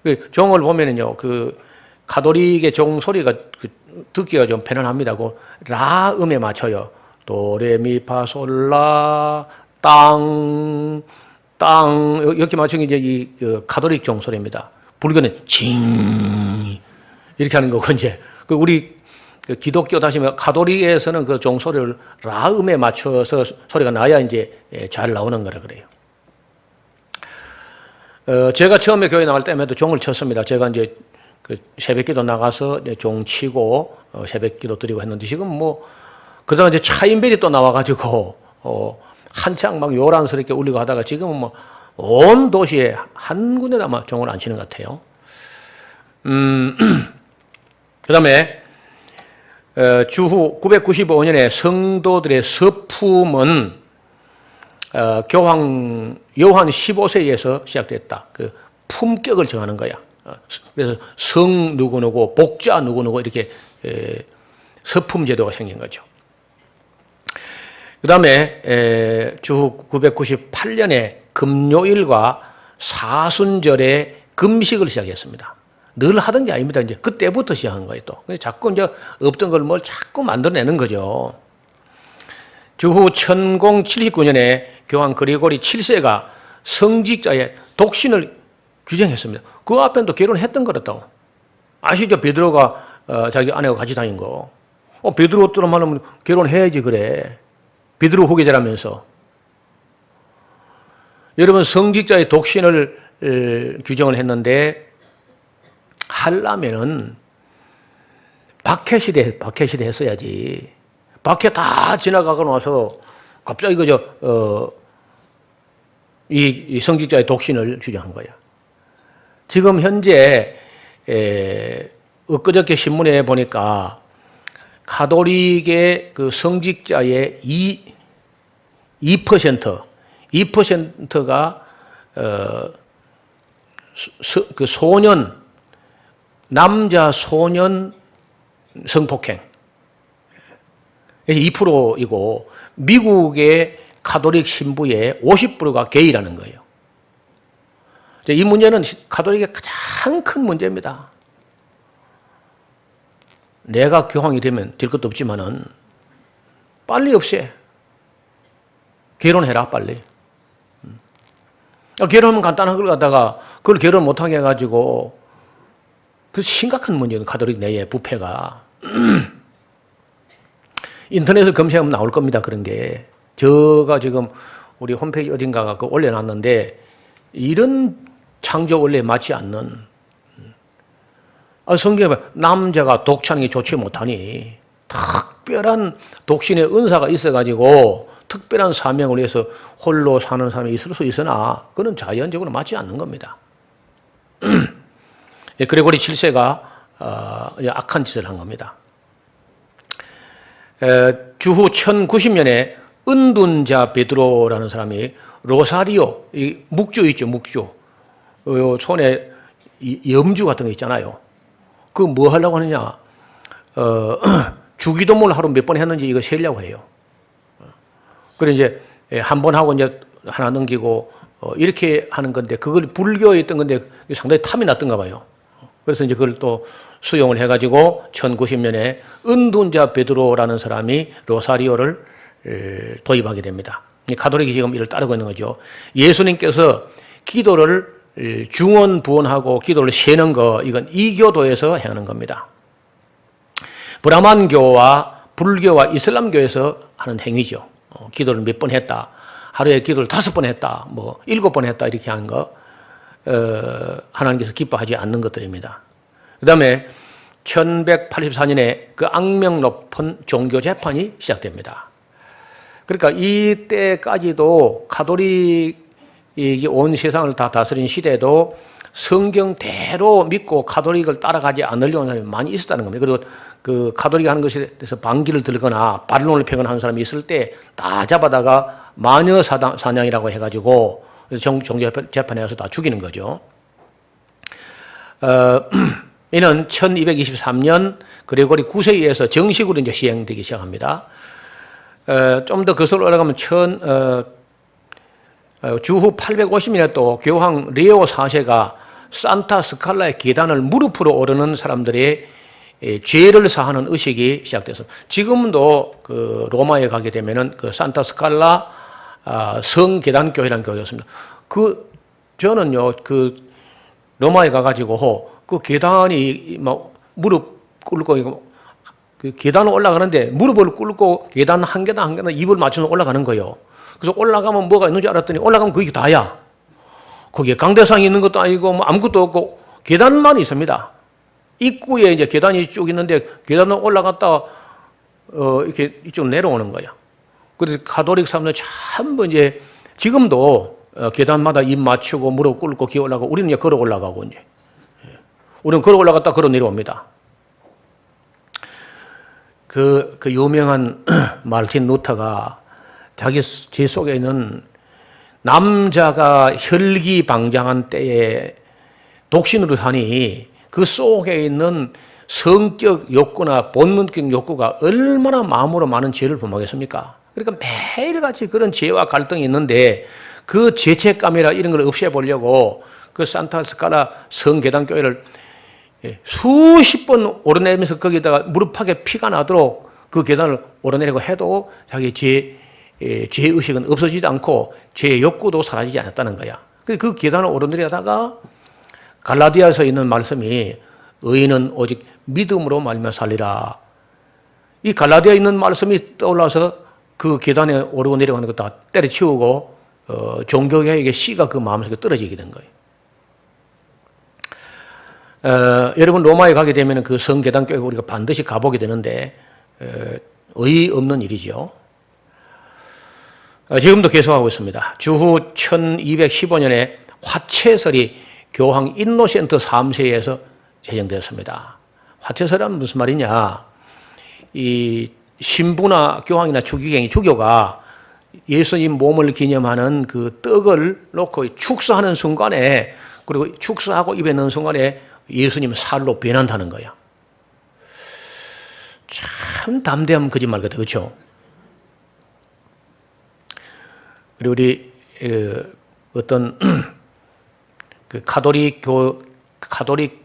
그 종을 보면은요, 그 가톨릭의 종 소리가 듣기가 좀 편안합니다. 그 라 음에 맞춰요. 도레미파솔라 땅 이렇게 맞추는 게 이제 그 가톨릭 종 소리입니다. 불교는 징 이렇게 하는 거고, 이제 그 우리 기독교 다시면 가톨릭에서는 그 종 소리를 라 음에 맞춰서 소리가 나야 이제 잘 나오는 거라 그래요. 제가 처음에 교회 나갈 때마다 종을 쳤습니다. 제가 이제 그 새벽기도 나가서 이제 종 치고 새벽기도 드리고 했는데, 지금 뭐 그러다가 이제 차인벨이 또 나와가지고 한창 막 요란스럽게 울리고 하다가 지금은 뭐 온 도시에 한 군데도 아마 종을 안 치는 것 같아요. 그다음에 주후 995년에 성도들의 서품은 교황 요한 15세에서 시작됐다. 그 품격을 정하는 거야. 그래서 성 누구누구, 복자 누구누구 이렇게 서품 제도가 생긴 거죠. 그 다음에 주후 998년에 금요일과 사순절에 금식을 시작했습니다. 늘 하던 게 아닙니다. 이제 그때부터 시작한 거예요, 또. 자꾸 이제 없던 걸 뭘 자꾸 만들어내는 거죠. 주후 1079년에 교황 그리고리 7세가 성직자의 독신을 규정했습니다. 그 앞에는 또 결혼했던 거랬다고. 아시죠? 베드로가 자기 아내와 같이 다닌 거. 베드로처럼 하면 결혼해야지 그래. 베드로 후계자라면서. 여러분, 성직자의 독신을 규정을 했는데 하려면은 박해시대 했어야지. 박해 다 지나가고 나서 갑자기 이 성직자의 독신을 주장한 거야. 지금 현재 엊그저께 신문에 보니까 가톨릭의 그 성직자의 2%가 그 소년, 남자 소년 성폭행 2%이고 미국의 가톨릭 신부의 50%가 게이라는 거예요. 이 문제는 가톨릭의 가장 큰 문제입니다. 내가 교황이 되면 될 것도 없지만은 빨리 없애. 결혼해라 빨리. 결혼하면 간단한 걸 갖다가 그걸 결혼 못하게 해가지고 그 심각한 문제는 가톨릭 내의 부패가. 인터넷을 검색하면 나올 겁니다. 그런 게. 제가 지금 우리 홈페이지 어딘가가 올려놨는데 이런 창조 원리에 맞지 않는 성경에 남자가 독차는 게 좋지 못하니 특별한 독신의 은사가 있어가지고 특별한 사명을 위해서 홀로 사는 사람이 있을 수 있으나 그건 자연적으로 맞지 않는 겁니다. 그리고리 7세가 악한 짓을 한 겁니다. 주후 1090년에 은둔자 베드로라는 사람이 로사리오, 이 묵주 있죠, 묵주. 손에 염주 같은 거 있잖아요. 그 뭐 하려고 하느냐? 주기도문을 하루 몇 번 했는지 이거 세려고 해요. 그래 이제 한 번 하고 이제 하나 넘기고 이렇게 하는 건데 그걸 불교에 있던 건데 상당히 탐이 났던가 봐요. 그래서 이제 그걸 또 수용을 해가지고 1090년에 은둔자 베드로라는 사람이 로사리오를 도입하게 됩니다. 가톨릭이 지금 이를 따르고 있는 거죠. 예수님께서 기도를 중언부언하고 기도를 세는 거 이건 이교도에서 행하는 겁니다. 브라만교와 불교와 이슬람교에서 하는 행위죠. 기도를 몇 번 했다. 하루에 기도를 5번 했다. 뭐 7번 했다. 이렇게 하는 거 하나님께서 기뻐하지 않는 것들입니다. 그 다음에 1184년에 그 악명 높은 종교 재판이 시작됩니다. 그러니까 이때까지도 가톨릭이 온 세상을 다 다스린 시대도 성경대로 믿고 가톨릭을 따라가지 않으려는 사람이 많이 있었다는 겁니다. 그리고 그 가톨릭이 하는 것에 대해서 반기를 들거나 반론을 펴거나 하는 사람이 있을 때 다 잡아다가 마녀 사냥이라고 해가지고 종교 재판에 가서 다 죽이는 거죠. 이는 1223년 그리고리 9세에 의해서 정식으로 이제 시행되기 시작합니다. 좀 더 거슬러 올라가면 주후 850년에 또 교황 레오 4세가 산타 스칼라의 계단을 무릎으로 오르는 사람들의 죄를 사하는 의식이 시작돼서 지금도 그 로마에 가게 되면은 그 산타 스칼라 성계단교회라는 교회였습니다. 저는요 그 로마에 가가지고 그 계단이 막 무릎 꿇고 그 계단을 올라가는데 무릎을 꿇고 계단 한 계단 한 계단 입을 맞춰서 올라가는 거예요. 그래서 올라가면 뭐가 있는 줄 알았더니 올라가면 그게 다야. 거기에 강대상이 있는 것도 아니고 뭐 아무것도 없고 계단만 있습니다. 입구에 이제 계단이 쭉 있는데 계단을 올라갔다 이렇게 이쪽 내려오는 거야. 그래서 가톨릭 사람들 전부 이제 지금도 계단마다 입 맞추고 무릎 꿇고 기어 올라가고 우리는 이제 걸어 올라가고 이제 우리는 걸어 올라갔다 걸어 내려옵니다. 그 유명한 마르틴 루터가 제 속에 있는 남자가 혈기방장한 때에 독신으로 사니 그 속에 있는 성적 욕구나 본능적 욕구가 얼마나 마음으로 많은 죄를 범하겠습니까? 그러니까 매일같이 그런 죄와 갈등이 있는데 그 죄책감이라 이런 걸 없애보려고 그 산타스카라 성계단교회를 수십 번 오르내리면서 거기다가 무릎팍에 피가 나도록 그 계단을 오르내리고 해도 자기 죄의식은 없어지지 않고 죄의 욕구도 사라지지 않았다는 거야. 그 계단을 오르내리다가 갈라디아에서 있는 말씀이 의인은 오직 믿음으로 말미암아 살리라. 이 갈라디아에 있는 말씀이 떠올라서 그 계단에 오르고 내려가는 거 다 때려치우고 종교개혁의 씨가 그 마음속에 떨어지게 된 거예요. 여러분 로마에 가게 되면 그 성계단교회 우리가 반드시 가보게 되는데 어이없는 일이죠. 지금도 계속하고 있습니다. 주후 1215년에 화채설이 교황 인노센트 3세에서 제정되었습니다. 화채설은 무슨 말이냐? 이 신부나 교황이나 주교가 예수님 몸을 기념하는 그 떡을 놓고 축사하는 순간에 그리고 축사하고 입에 넣는 순간에 예수님 살로 변한다는 거야. 참 담대한 거짓말 같아, 그렇죠? 그리고 우리 어떤 그 가톨릭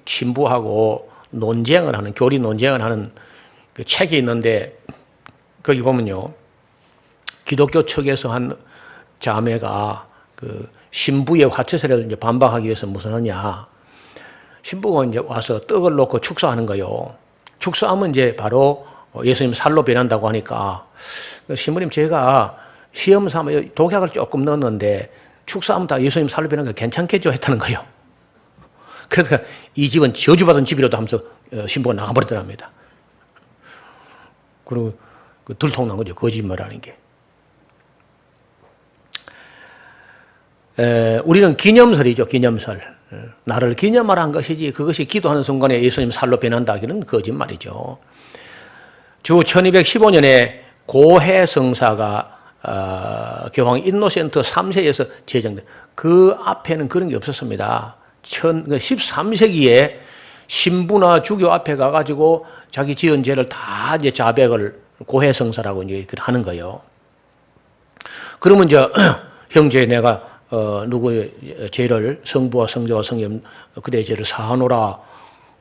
신부하고 논쟁을 하는 교리 논쟁을 하는 그 책이 있는데 거기 보면요, 기독교 측에서 한 자매가 그 신부의 화채설을 이제 반박하기 위해서 무슨 하냐? 신부가 이제 와서 떡을 놓고 축사하는 거요. 축사하면 이제 바로 예수님 살로 변한다고 하니까 신부님 제가 시험 삼아 독약을 조금 넣었는데 축사하면 다 예수님 살로 변하는 거 괜찮겠죠? 했다는 거예요. 그러니까 이 집은 저주받은 집이라도 하면서 신부가 나가버리더랍니다. 그리고 그 들통난 거죠. 거짓말하는 게. 우리는 기념설이죠. 기념설. 나를 기념하라 한 것이지 그것이 기도하는 순간에 예수님 살로 변한다 하기는 거짓말이죠. 주 1215년에 고해 성사가 교황 인노센트 3세에서 제정된 그 앞에는 그런 게 없었습니다. 13세기에 신부나 주교 앞에 가가지고 자기 지은 죄를 다 이제 자백을 고해 성사라고 이제 하는 거예요. 그러면 이제 형제 내가 누구의 죄를 성부와 성자와 성령 그대의 죄를 사하노라.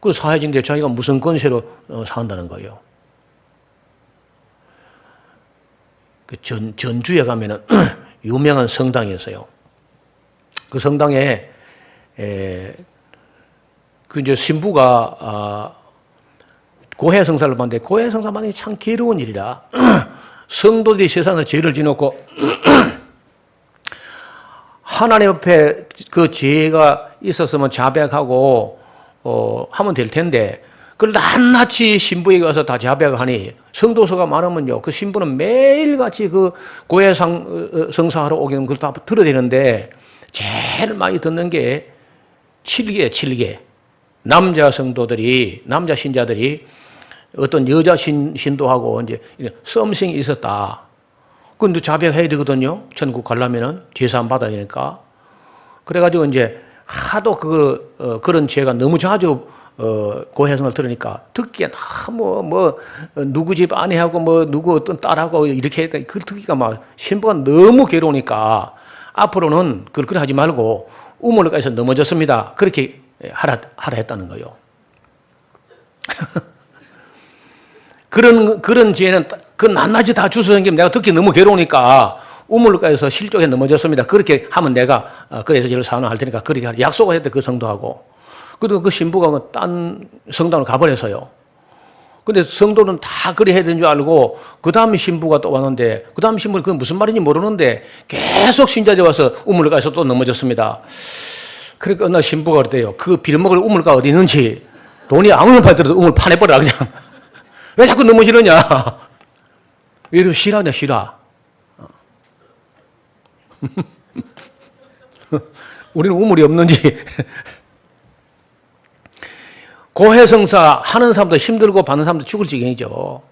그 사해진데 자기가 무슨 권세로 사한다는 거예요. 그 전주에 가면은 유명한 성당이었어요. 그 성당에 그 이제 신부가 고해 성사를 받는데 고해 성사 받는 게 참 괴로운 일이라 성도들이 세상에 죄를 지놓고 하나님 앞에 그 죄가 있었으면 자백하고 하면 될 텐데 그걸 낱낱이 신부에게 와서 다 자백하니 성도수가 많으면요 그 신부는 매일같이 그 고해 성사하러 오기는 그걸 다 들어야 되는데 제일 많이 듣는 게 7개 남자 성도들이 남자 신자들이 어떤 여자 신도하고 이제 썸씽이 있었다. 근데 자백해야 되거든요. 천국 가려면은 제사함 받아야 되니까. 그래가지고 이제 하도 그런 죄가 너무 자주 고해성을 들으니까 듣기에 누구 집 아내하고 누구 어떤 딸하고 이렇게 하니까 그 듣기가 막 신부가 너무 괴로우니까 앞으로는 그렇게 하지 말고 우물가에서 넘어졌습니다. 그렇게 하라 했다는 거예요. 그런 죄는 그 낱낱이 다 주워 생기면 내가 듣기 너무 괴로우니까 우물가에서 실족에 넘어졌습니다. 그렇게 하면 내가 그래서 죄를 사하노 할 테니까 그렇게 약속을 했대 그 성도하고. 그리고 그 신부가 딴 성당을 가버려서요. 근데 성도는 다 그래 해야 되는 줄 알고 그 다음 신부가 또 왔는데 그 다음 신부는 그게 무슨 말인지 모르는데 계속 신자들 와서 우물가에서 또 넘어졌습니다. 그러니까 어느 신부가 그랬대요. 그 빌어먹을 우물가 어디 있는지 돈이 아무리 받더라도 우물 파내버려라 그냥. 왜 자꾸 넘어지느냐. 이러면 실화네, 실화. 우리는 우물이 없는지. 고해성사 하는 사람도 힘들고 받는 사람도 죽을 지경이죠.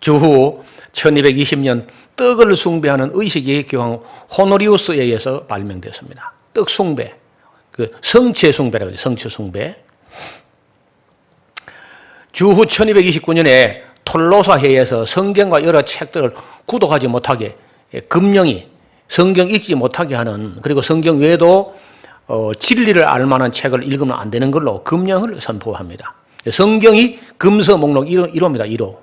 주후 1220년 떡을 숭배하는 의식이 교황 호노리우스에 의해서 발명됐습니다. 떡 숭배, 그 성체 숭배라고 해요. 성체 숭배. 주후 1229년에 톨로사 회의에서 성경과 여러 책들을 구독하지 못하게 금령이 성경 읽지 못하게 하는, 그리고 성경 외에도 진리를 알 만한 책을 읽으면 안 되는 걸로 금령을 선포합니다. 성경이 금서 목록 1호입니다. 1호.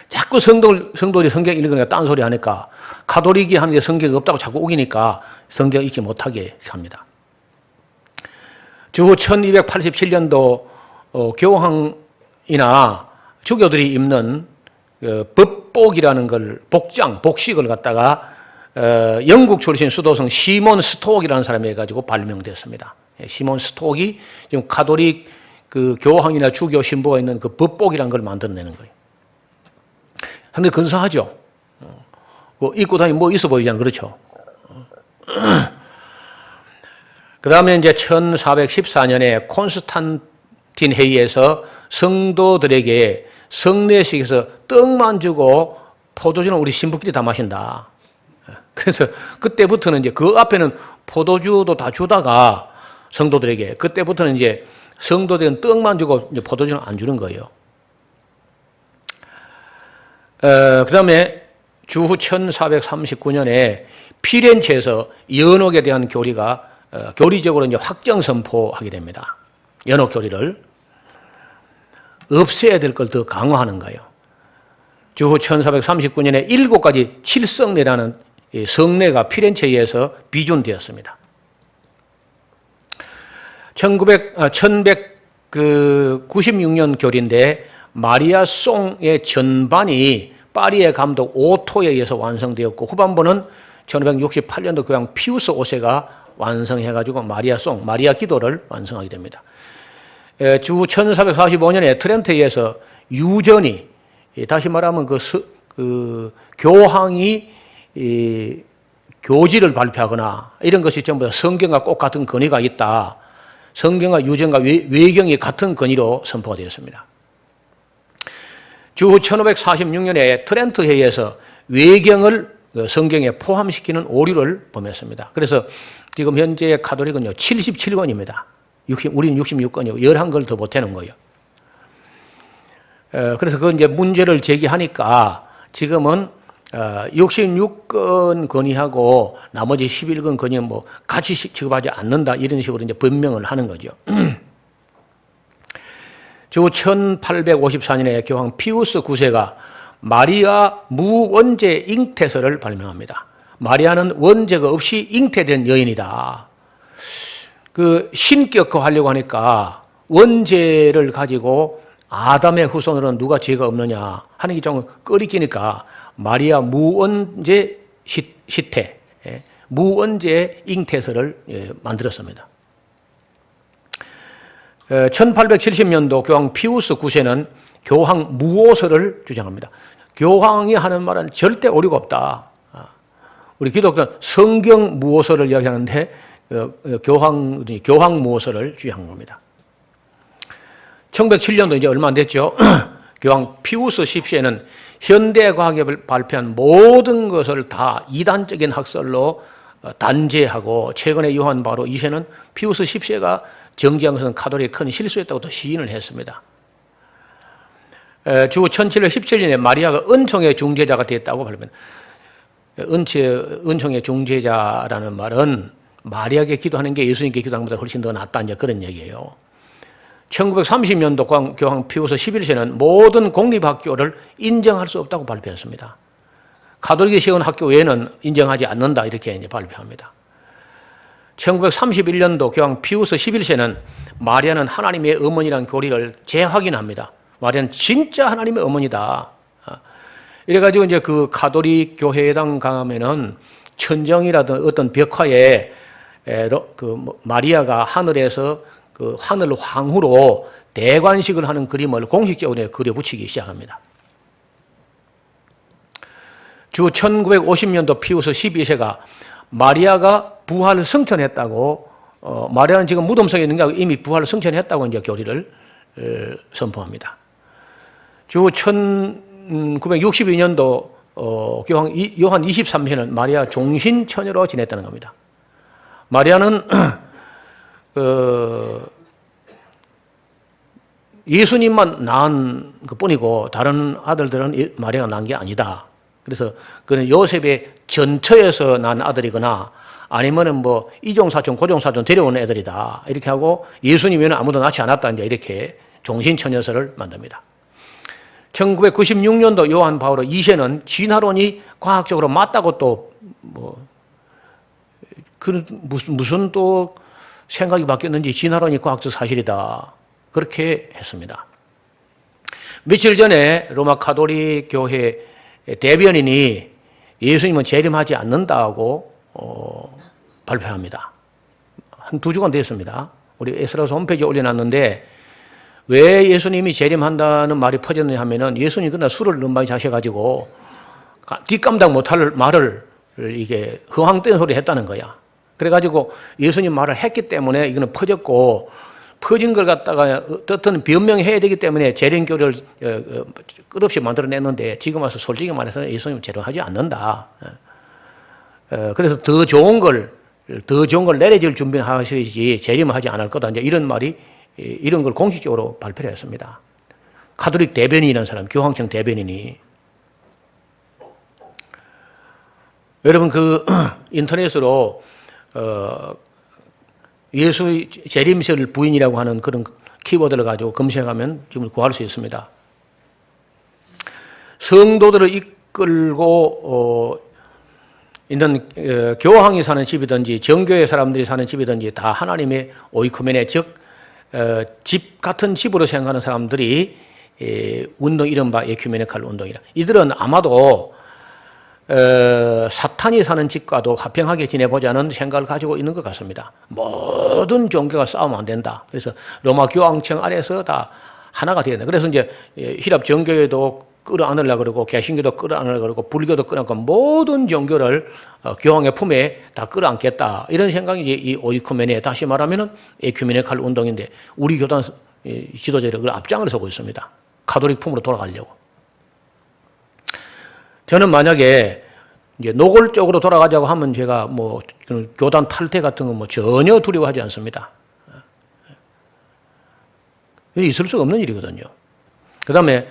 자꾸 성도들이 성경 읽으니까 딴소리 하니까, 가톨릭이 하는데 성경이 없다고 자꾸 우기니까 성경 읽지 못하게 합니다. 주후 1287년도 교황이나 주교들이 입는 법복이라는 걸, 복식을 갖다가 영국 출신 수도성 시몬 스톡이라는 사람이 해가지고 발명됐습니다. 시몬 스톡이 지금 가톨릭 그 교황이나 주교 신부가 있는 그 법복이라는 걸 만들어내는 거예요. 상당히 근사하죠. 입고 다니면 뭐 있어 보이잖아요. 그렇죠. 그 다음에 이제 1414년에 콘스탄틴 회의에서 성도들에게 성례식에서 떡만 주고 포도주는 우리 신부끼리 다 마신다. 그래서 그때부터는 이제 그 앞에는 포도주도 다 주다가 성도들에게, 그때부터는 이제 성도들은 떡만 주고 이제 포도주는 안 주는 거예요. 그 다음에 주후 1439년에 피렌체에서 연옥에 대한 교리가 교리적으로 이제 확정 선포하게 됩니다. 연옥 교리를 없애야 될 걸 더 강화하는 거예요. 주후 1439년에 7가지 칠성례라는 성례가 피렌체에서 비준되었습니다. 1196년 교리인데 마리아 송의 전반이 파리의 감독 오토에 의해서 완성되었고, 후반부는 1568년도 교황 피우스 5세가 완성해가지고 마리아 송, 마리아 기도를 완성하게 됩니다. 주후 1445년에 트렌트에서 유전이, 다시 말하면 그 교황이 교지를 발표하거나 이런 것이 전부 다 성경과 꼭 같은 권위가 있다. 성경과 유전과 외경이 같은 권위로 선포가 되었습니다. 주후 1546년에 트렌트 회의에서 외경을 성경에 포함시키는 오류를 범했습니다. 그래서 지금 현재 가톨릭은요 77권입니다. 우리는 66권이고 11걸 더 못하는 거예요. 그래서 그 이제 문제를 제기하니까 지금은 66건 건의하고 나머지 11건 건의는 뭐 같이 취급하지 않는다, 이런 식으로 이제 변명을 하는 거죠. 주 1854년에 교황 피우스 9세가 마리아 무원죄 잉태서를 발명합니다. 마리아는 원죄가 없이 잉태된 여인이다. 그 신격화하려고 하니까 원죄를 가지고 아담의 후손으로는 누가 죄가 없느냐 하는 게 좀 꺼리끼니까 마리아 무원죄 시태, 무원죄 잉태서를 만들었습니다. 1870년도 교황 피우스 9세는 교황 무오서를 주장합니다. 교황이 하는 말은 절대 오류가 없다. 우리 기독교는 성경 무오서를 이야기하는데 교황 무오서를 주장한 겁니다. 1907년도 이제 얼마 안 됐죠. 교황 피우스 10세는 현대과학에 발표한 모든 것을 다 이단적인 학설로 단죄하고, 최근에 요한 바로 2세는 피우스 10세가 정지한 것은 가톨릭의 큰 실수였다고 또 시인을 했습니다. 주후 1717년에 마리아가 은총의 중재자가 됐다고 발표합니다. 은총의 중재자라는 말은 마리아에게 기도하는 게 예수님께 기도하는 것보다 훨씬 더 낫다, 이제 그런 얘기예요. 1930년도 교황 피우스 11세는 모든 공립학교를 인정할 수 없다고 발표했습니다. 가톨릭이 세운 학교 외에는 인정하지 않는다, 이렇게 이제 발표합니다. 1931년도 교황 피우스 11세는 마리아는 하나님의 어머니라는 교리를 재확인합니다. 마리아는 진짜 하나님의 어머니다. 이래가지고 이제 그 가톨릭 교회당 가면은 천정이라든 어떤 벽화에 그 마리아가 하늘에서 그 하늘 황후로 대관식을 하는 그림을 공식적으로 그려붙이기 시작합니다. 주 1950년도 피우스 12세가 마리아가 부활을 성천했다고, 마리아는 지금 무덤 속에 있는 게 아니고 이미 부활을 성천했다고 이제 교리를 선포합니다. 주 1962년도 요한 23세는 마리아 종신처녀로 지냈다는 겁니다. 마리아는 예수님만 낳은 것뿐이고 다른 아들들은 마리아가 낳은 게 아니다. 그래서 그는 요셉의 전처에서 난 아들이거나 아니면은 뭐 이종사촌, 고종사촌 데려온 애들이다. 이렇게 하고 예수님에는 아무도 낳지 않았다. 이제 이렇게 종신처녀설을 만듭니다. 1996년도 요한 바오로 2세는 진화론이 과학적으로 맞다고 또 무슨 또 생각이 바뀌었는지 진화론이 과학적 사실이다. 그렇게 했습니다. 며칠 전에 로마 가톨릭 교회 대변인이 예수님은 재림하지 않는다고 발표합니다. 한 2주간 됐습니다. 우리 에스라서 홈페이지에 올려놨는데 왜 예수님이 재림한다는 말이 퍼졌느냐 하면은 예수님이 그날 술을 너무 많이 자셔가지고 뒷감당 못할 말을 이게 허황된 소리 했다는 거야. 그래가지고 예수님 말을 했기 때문에 이거는 퍼졌고 퍼진 걸 갖다가 어떤 변명해야 되기 때문에 재림교를 끝없이 만들어냈는데 지금 와서 솔직히 말해서 예수님 재림하지 않는다. 그래서 더 좋은 걸 내려줄 준비를 하셔야지 재림을 하지 않을 거다. 이제 이런 걸 공식적으로 발표를 했습니다. 가톨릭 대변인이라는 사람, 교황청 대변인이. 여러분 인터넷으로 예수의 재림설 부인이라고 하는 그런 키워드를 가지고 검색하면 지금 구할 수 있습니다. 성도들을 이끌고 있는 교황이 사는 집이든지 정교회 사람들이 사는 집이든지 다 하나님의 오이쿠메네, 즉 집 같은 집으로 생각하는 사람들이 운동 이른바 에큐메니칼 운동이라. 이들은 아마도 사탄이 사는 집과도 화평하게 지내보자는 생각을 가지고 있는 것 같습니다. 모든 종교가 싸우면 안 된다. 그래서 로마 교황청 안에서 다 하나가 되야 된다. 그래서 이제 히랍 정교회도 끌어안으려고 그러고 개신교도 끌어안으려고 그러고 불교도 끌어안고 모든 종교를 교황의 품에 다 끌어안겠다. 이런 생각이 이 오이쿠메네, 다시 말하면은 에큐메니칼 운동인데 우리 교단 지도자들이 그 앞장을 서고 있습니다. 가톨릭 품으로 돌아가려고. 저는 만약에 이제 노골적으로 돌아가자고 하면 제가 뭐 교단 탈퇴 같은 거 뭐 전혀 두려워하지 않습니다. 있을 수가 없는 일이거든요. 그 다음에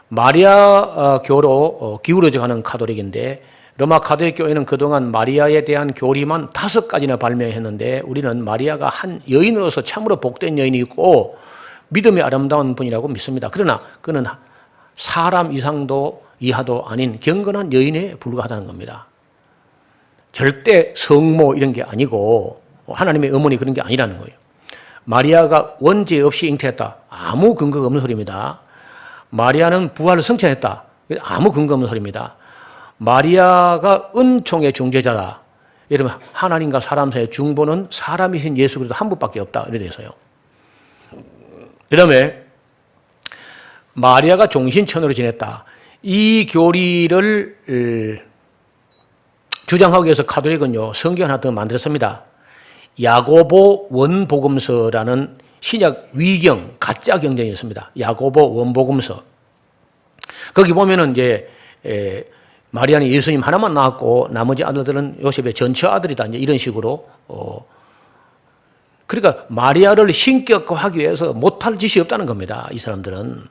마리아 교로 기울어져 가는 가톨릭인데 로마 가톨릭 교회는 그동안 마리아에 대한 교리만 5가지나 발명했는데 우리는 마리아가 한 여인으로서 참으로 복된 여인이고 믿음이 아름다운 분이라고 믿습니다. 그러나 그는 사람 이상도 이하도 아닌 경건한 여인에 불과하다는 겁니다. 절대 성모 이런 게 아니고 하나님의 어머니 그런 게 아니라는 거예요. 마리아가 원죄 없이 잉태했다. 아무 근거가 없는 소리입니다. 마리아는 부활을 성천했다. 아무 근거 없는 소리입니다. 마리아가 은총의 중재자다. 여러분 하나님과 사람 사이의 중보는 사람이신 예수 그리스도 한 분밖에 없다. 이래 돼서요. 그 다음에 마리아가 종신처녀로 지냈다. 이 교리를 주장하기 위해서 가톨릭은요 성경 하나 더 만들었습니다. 야고보 원복음서라는 신약 위경 가짜 경전이 있습니다. 야고보 원복음서. 거기 보면은 이제 마리아는 예수님 하나만 낳았고 나머지 아들들은 요셉의 전처 아들이다. 이제 이런 식으로 그러니까 마리아를 신격화하기 위해서 못할 짓이 없다는 겁니다. 이 사람들은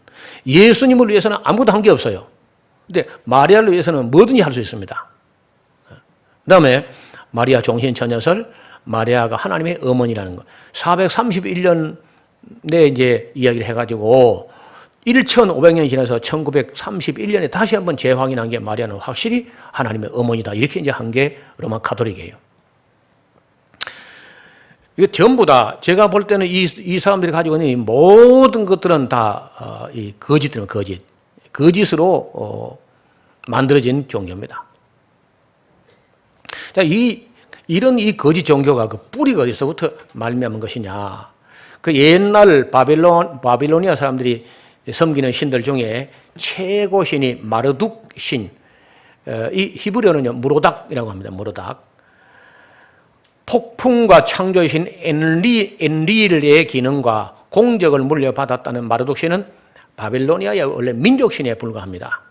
예수님을 위해서는 아무것도 한 게 없어요. 근데 마리아를 위해서는 뭐든지 할 수 있습니다. 그 다음에 마리아 종신처녀설, 마리아가 하나님의 어머니라는 거. 431년에 이제 이야기를 해가지고 1500년이 지나서 1931년에 다시 한번 재확인한 게 마리아는 확실히 하나님의 어머니다. 이렇게 이제 한 게 로마 가톨릭이에요. 이거 전부 다 제가 볼 때는 이 사람들이 가지고 있는 이 모든 것들은 다 이 거짓들은 거짓으로 만들어진 종교입니다. 자, 이런 이 거짓 종교가 그 뿌리가 어디서부터 말미암은 것이냐? 그 옛날 바빌로니아 사람들이 섬기는 신들 중에 최고 신이 마르둑 신, 이 히브리어는요 무로닥이라고 합니다. 무로닥. 폭풍과 창조의 신 엔릴의 기능과 공적을 물려받았다는 마르둑 신은 바빌로니아의 원래 민족 신에 불과합니다.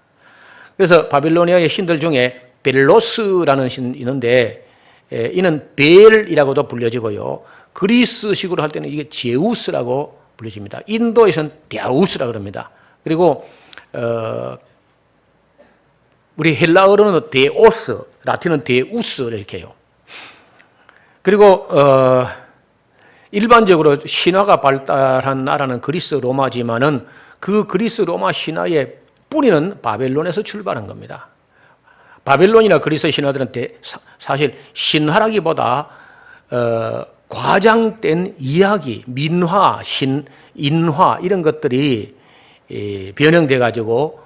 그래서 바빌로니아의 신들 중에 벨로스라는 신이 있는데 이는 벨이라고도 불려지고요. 그리스식으로 할 때는 이게 제우스라고 불려집니다. 인도에서는 데우스라고 합니다. 그리고 우리 헬라어로는 데오스, 라틴은 데우스 이렇게 해요. 그리고 일반적으로 신화가 발달한 나라는 그리스 로마지만은 그 그리스 로마 신화의 뿌리는 바벨론에서 출발한 겁니다. 바벨론이나 그리스 신화들은 사실 신화라기보다 과장된 이야기, 민화, 인화 이런 것들이 변형돼 가지고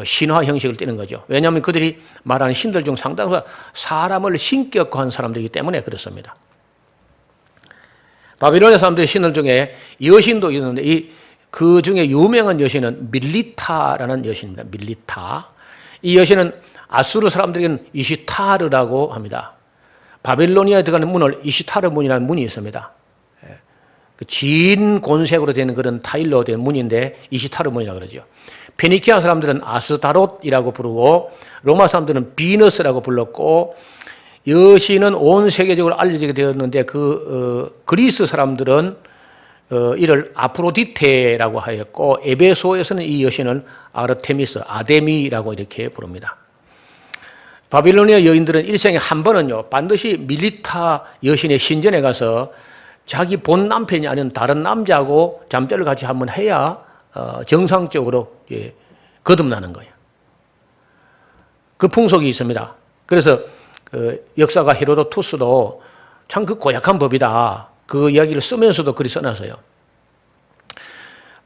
신화 형식을 띠는 거죠. 왜냐하면 그들이 말하는 신들 중 상당수가 사람을 신격화한 사람들이기 때문에 그렇습니다. 바빌로니아 사람들의 신들 중에 여신도 있는데 그 중에 유명한 여신은 밀리타라는 여신입니다. 밀리타. 이 여신은 아수르 사람들에게는 이시타르라고 합니다. 바빌로니아에 들어가는 문을 이시타르 문이라는 문이 있습니다. 진 곤색으로 된 그런 타일로 된 문인데 이시타르 문이라고 그러죠. 페니키아 사람들은 아스타롯이라고 부르고 로마 사람들은 비너스라고 불렀고 여신은 온 세계적으로 알려지게 되었는데 그리스 사람들은 이를 아프로디테라고 하였고 에베소에서는 이 여신은 아르테미스, 아데미라고 이렇게 부릅니다. 바빌로니아 여인들은 일생에 한 번은요 반드시 밀리타 여신의 신전에 가서 자기 본 남편이 아닌 다른 남자하고 잠자리를 같이 한번 해야 정상적으로 거듭나는 거예요. 그 풍속이 있습니다. 그래서 역사가 헤로도투스도 참 그 고약한 법이다. 그 이야기를 쓰면서도 글이 써놨어요.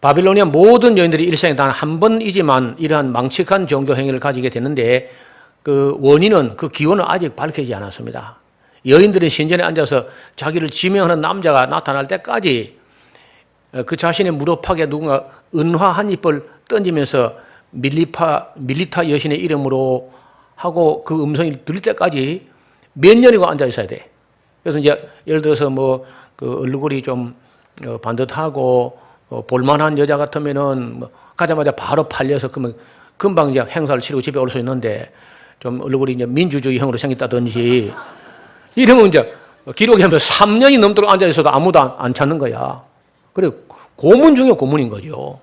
바빌로니아 모든 여인들이 일생에 단 한 번이지만 이러한 망측한 종교 행위를 가지게 되는데 그 원인은 그 기원은 아직 밝혀지지 않았습니다. 여인들은 신전에 앉아서 자기를 지명하는 남자가 나타날 때까지 그 자신의 무릎팍에 누군가 은화 한 잎을 던지면서 밀리타 여신의 이름으로 하고 그 음성이 들릴 때까지 몇 년이고 앉아 있어야 돼. 그래서 이제 예를 들어서 그 얼굴이 좀 반듯하고 볼만한 여자 같으면은 가자마자 바로 팔려서 그러면 금방 이제 행사를 치르고 집에 올 수 있는데 좀 얼굴이 이제 민주주의형으로 생겼다든지 이러면 이제 기록에 하면 3년이 넘도록 앉아 있어도 아무도 안 찾는 거야. 그래 고문 중에 고문인 거죠.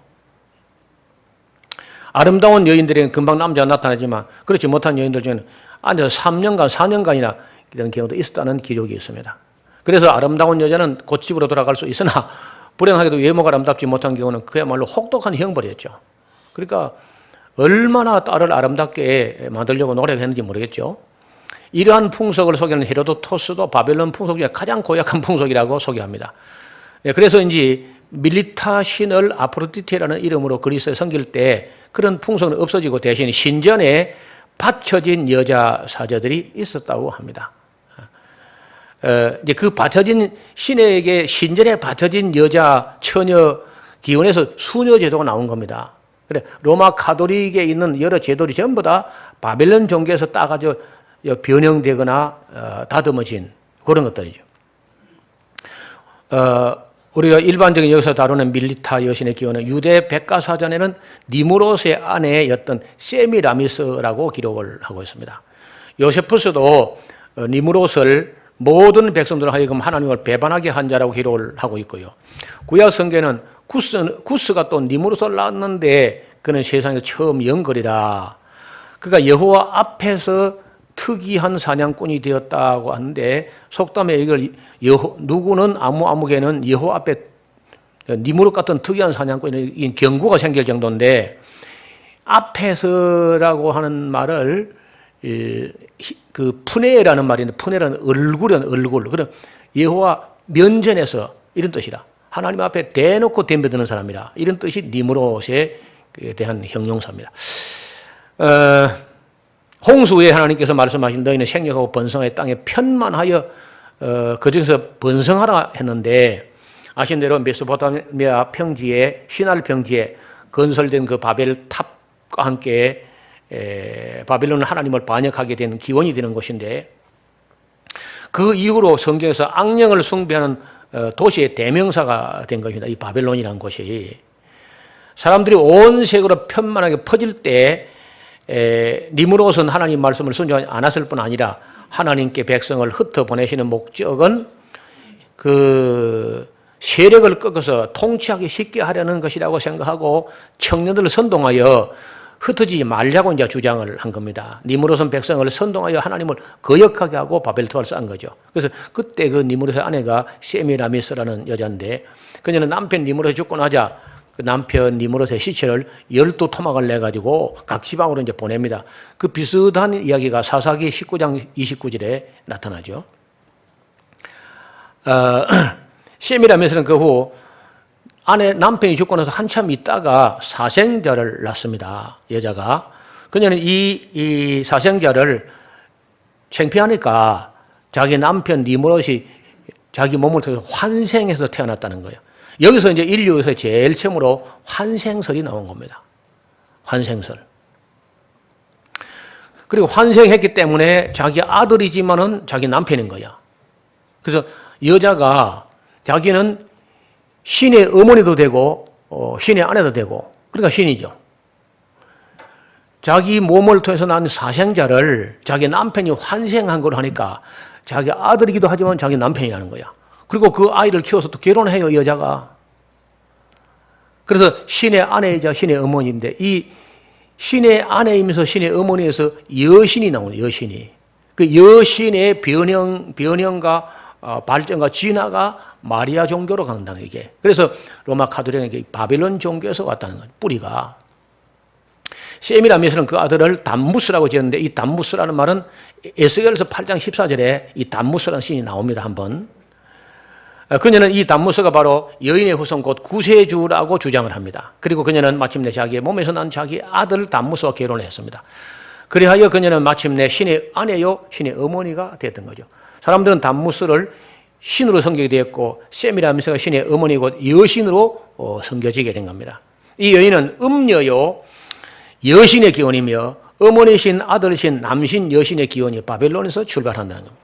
아름다운 여인들에게는 금방 남자가 나타나지만 그렇지 못한 여인들 중에는 앉아서 3년간 4년간이나 이런 경우도 있었다는 기록이 있습니다. 그래서 아름다운 여자는 곧 집으로 돌아갈 수 있으나 불행하게도 외모가 아름답지 못한 경우는 그야말로 혹독한 형벌이었죠. 그러니까 얼마나 딸을 아름답게 만들려고 노력했는지 모르겠죠. 이러한 풍속을 소개하는 헤로도토스도 바벨론 풍속 중에 가장 고약한 풍속이라고 소개합니다. 그래서인지 밀리타 신을 아프로디테라는 이름으로 그리스에 섬길 때 그런 풍속은 없어지고 대신 신전에 받쳐진 여자 사제들이 있었다고 합니다. 이제 그 받쳐진 신에게 신전에 받쳐진 여자 처녀 기원에서 수녀 제도가 나온 겁니다. 그래 로마 카톨릭에 있는 여러 제도들이 전부 다 바벨론 종교에서 따가지고 변형되거나 다듬어진 그런 것들이죠. 우리가 일반적인 여기서 다루는 밀리타 여신의 기원은 유대 백과사전에는 니무롯의 아내였던 세미라미스라고 기록을 하고 있습니다. 요세푸스도 니무롯을 모든 백성들 하여금 하나님을 배반하게 한 자라고 기록을 하고 있고요. 구약 성경에는 구스가 또 니무롯을 낳았는데 그는 세상에서 처음 영걸이다. 그가 여호와 앞에서 특이한 사냥꾼이 되었다고 하는데 속담에 이걸 누구는 아무개는 여호와 앞에 니무롯 같은 특이한 사냥꾼이 경고가 생길 정도인데 앞에서라고 하는 말을 그 푸네라는 말인데 푸네라는 얼굴 그럼 여호와 면전에서 이런 뜻이라 하나님 앞에 대놓고 덤벼드는 사람이라 이런 뜻이 니무롯에 대한 형용사입니다. 홍수 후에 하나님께서 말씀하신 너희는 생육하고 번성하여 땅에 편만하여 그중에서 번성하라 했는데 아신 대로 메소포타미아 평지에 시날 평지에 건설된 그 바벨 탑과 함께 바벨론은 하나님을 반역하게 된 기원이 되는 곳인데 그 이후로 성경에서 악령을 숭배하는 도시의 대명사가 된 것입니다. 이 바벨론이라는 곳이 사람들이 온 세계로 편만하게 퍼질 때 니므롯은 하나님 말씀을 순종하지 않았을 뿐 아니라 하나님께 백성을 흩어보내시는 목적은 그 세력을 꺾어서 통치하기 쉽게 하려는 것이라고 생각하고 청년들을 선동하여 흩어지지 말자고 이제 주장을 한 겁니다. 니므롯은 백성을 선동하여 하나님을 거역하게 하고 바벨탑을 쌓은 거죠. 그래서 그때 그 니므롯의 아내가 세미라미스라는 여자인데 그녀는 남편 니므롯이 죽고 나자 그 남편 니므롯의 시체를 12토막을 내가지고 각 지방으로 이제 보냅니다. 그 비슷한 이야기가 사사기 19장 29절에 나타나죠. 세미라미스는 그 후 아내 남편이 죽고 나서 한참 있다가 사생자를 낳습니다. 여자가. 그녀는 이 사생자를 창피하니까 자기 남편 니므롯이 자기 몸을 통해서 환생해서 태어났다는 거예요. 여기서 이제 인류에서 제일 처음으로 환생설이 나온 겁니다. 환생설. 그리고 환생했기 때문에 자기 아들이지만은 자기 남편인 거야. 그래서 여자가 자기는 신의 어머니도 되고 신의 아내도 되고 그러니까 신이죠. 자기 몸을 통해서 낳은 사생자를 자기 남편이 환생한 걸 하니까 자기 아들이기도 하지만 자기 남편이라는 거야. 그리고 그 아이를 키워서 또 결혼해요, 여자가. 그래서 신의 아내이자 신의 어머니인데 이 신의 아내이면서 신의 어머니에서 여신이 나오는 여신이. 그 여신의 변형과 발전과 진화가 마리아 종교로 간다는 이게. 그래서 로마 카톨릭에게 바벨론 종교에서 왔다는 거예요. 뿌리가. 세미라미스는 그 아들을 담무스라고 지었는데 이 담무스라는 말은 에스겔서 8장 14절에 이 담무스라는 신이 나옵니다. 한번. 그녀는 이 담무스가 바로 여인의 후손 곧 구세주라고 주장을 합니다. 그리고 그녀는 마침내 자기의 몸에서 난 자기 아들 담무스와 결혼을 했습니다. 그리하여 그녀는 마침내 신의 아내요 신의 어머니가 됐던 거죠. 사람들은 담무스를 신으로 섬기게 되었고 세미라미스가 신의 어머니 곧 여신으로 섬겨지게 된 겁니다. 이 여인은 음녀요 여신의 기원이며 어머니신 아들신 남신 여신의 기원이 바벨론에서 출발한다는 겁니다.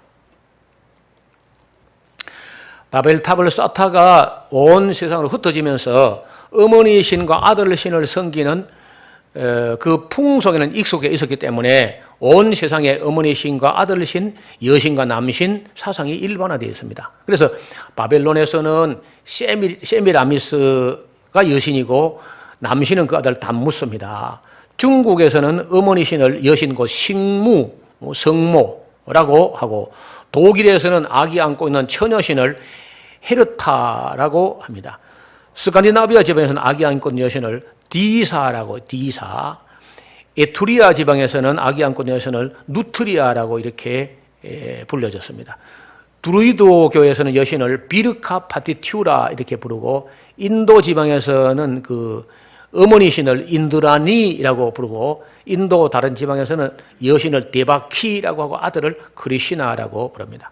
바벨탑을 쌓다가 온 세상으로 흩어지면서 어머니 신과 아들 신을 섬기는 그 풍속에는 익숙해 있었기 때문에 온 세상에 어머니 신과 아들 신, 여신과 남신 사상이 일반화되어 있습니다. 그래서 바벨론에서는 세미라미스가 여신이고 남신은 그 아들 담무스입니다. 중국에서는 어머니 신을 여신 곧 식무, 성모라고 하고 독일에서는 아기 안고 있는 처녀신을 헤르타라고 합니다. 스칸디나비아 지방에서는 아기 안고 있는 여신을 디사라고 디사, 에투리아 지방에서는 아기 안고 있는 여신을 누트리아라고 이렇게 불려졌습니다. 두루이도 교에서는 여신을 비르카 파티튜라 이렇게 부르고 인도 지방에서는 그 어머니 신을 인드라니라고 부르고 인도 다른 지방에서는 여신을 데바키라고 하고 아들을 크리시나라고 부릅니다.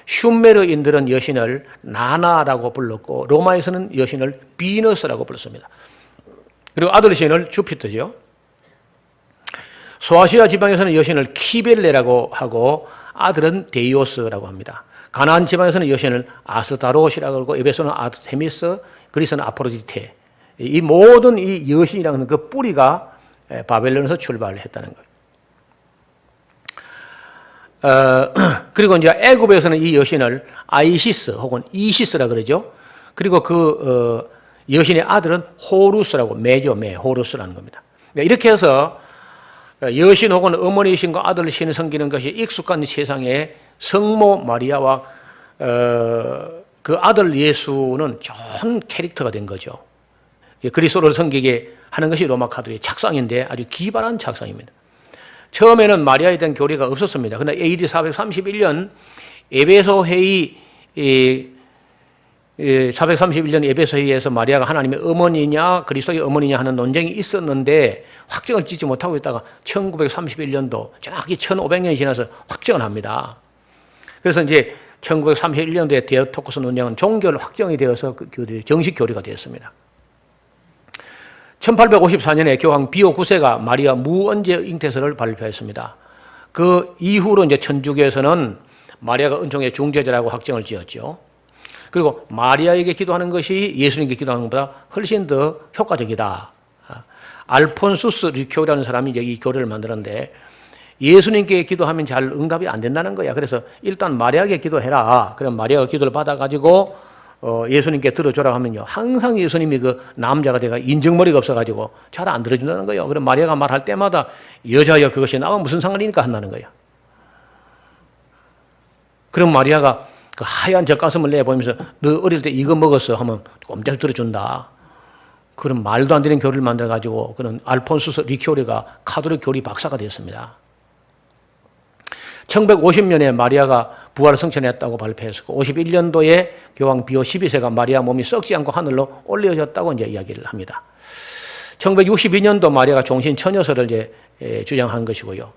슈메르인들은 여신을 나나라고 불렀고 로마에서는 여신을 비너스라고 불렀습니다. 그리고 아들 신을 주피터죠. 소아시아 지방에서는 여신을 키벨레라고 하고 아들은 데이오스라고 합니다. 가나안 지방에서는 여신을 아스타롯이라고 하고 에베소는 아르테미스, 그리스는 아프로디테. 이 모든 이 여신이라는 그 뿌리가 바벨론에서 출발을 했다는 거예요. 그리고 이제 애굽에서는 이 여신을 아이시스 혹은 이시스라 그러죠. 그리고 그 여신의 아들은 호루스라고 매죠, 호루스라는 겁니다. 이렇게 해서 여신 혹은 어머니 신과 아들 신을 섬기는 것이 익숙한 세상에 성모 마리아와 그 아들 예수는 좋은 캐릭터가 된 거죠. 그리스도를 섬기게 하는 것이 로마 카톨릭의 착상인데 아주 기발한 착상입니다. 처음에는 마리아에 대한 교리가 없었습니다. 그러나 AD 431년 에베소 회의 431년 에베소 회의에서 마리아가 하나님의 어머니냐 그리스도의 어머니냐 하는 논쟁이 있었는데 확정을 짓지 못하고 있다가 1931년도 정확히 1500년이 지나서 확정을 합니다. 그래서 이제 1931년도에 데오토코스 논쟁은 종교를 확정이 되어서 그 교리, 정식 교리가 되었습니다. 1854년에 교황 비오 9세가 마리아 무언제 잉태서를 발표했습니다. 그 이후로 이제 천주교에서는 마리아가 은총의 중재자라고 확정을 지었죠. 그리고 마리아에게 기도하는 것이 예수님께 기도하는 것보다 훨씬 더 효과적이다. 알폰수스 리쿄라는 사람이 이제 이 교리를 만들었는데 예수님께 기도하면 잘 응답이 안 된다는 거야. 그래서 일단 마리아에게 기도해라. 그럼 마리아가 기도를 받아가지고 예수님께 들어줘라 하면요. 항상 예수님이 그 남자가 돼가 인정머리가 없어가지고 잘 안 들어준다는 거예요. 그럼 마리아가 말할 때마다 여자여 그것이 나와 무슨 상관이니까 한다는 거예요. 그럼 마리아가 그 하얀 젖가슴을 내보면서 너 어릴 때 이거 먹었어 하면 꼼짝 들어준다. 그런 말도 안 되는 교리를 만들어가지고 그런 알폰수스 리쿄리가 카톨릭 교리 박사가 되었습니다. 1950년에 마리아가 부활을 성천했다고 발표했었고 51년도에 교황 비오 12세가 마리아 몸이 썩지 않고 하늘로 올려졌다고 이제 이야기를 합니다. 1962년도 마리아가 종신 처녀설을 이제 주장한 것이고요.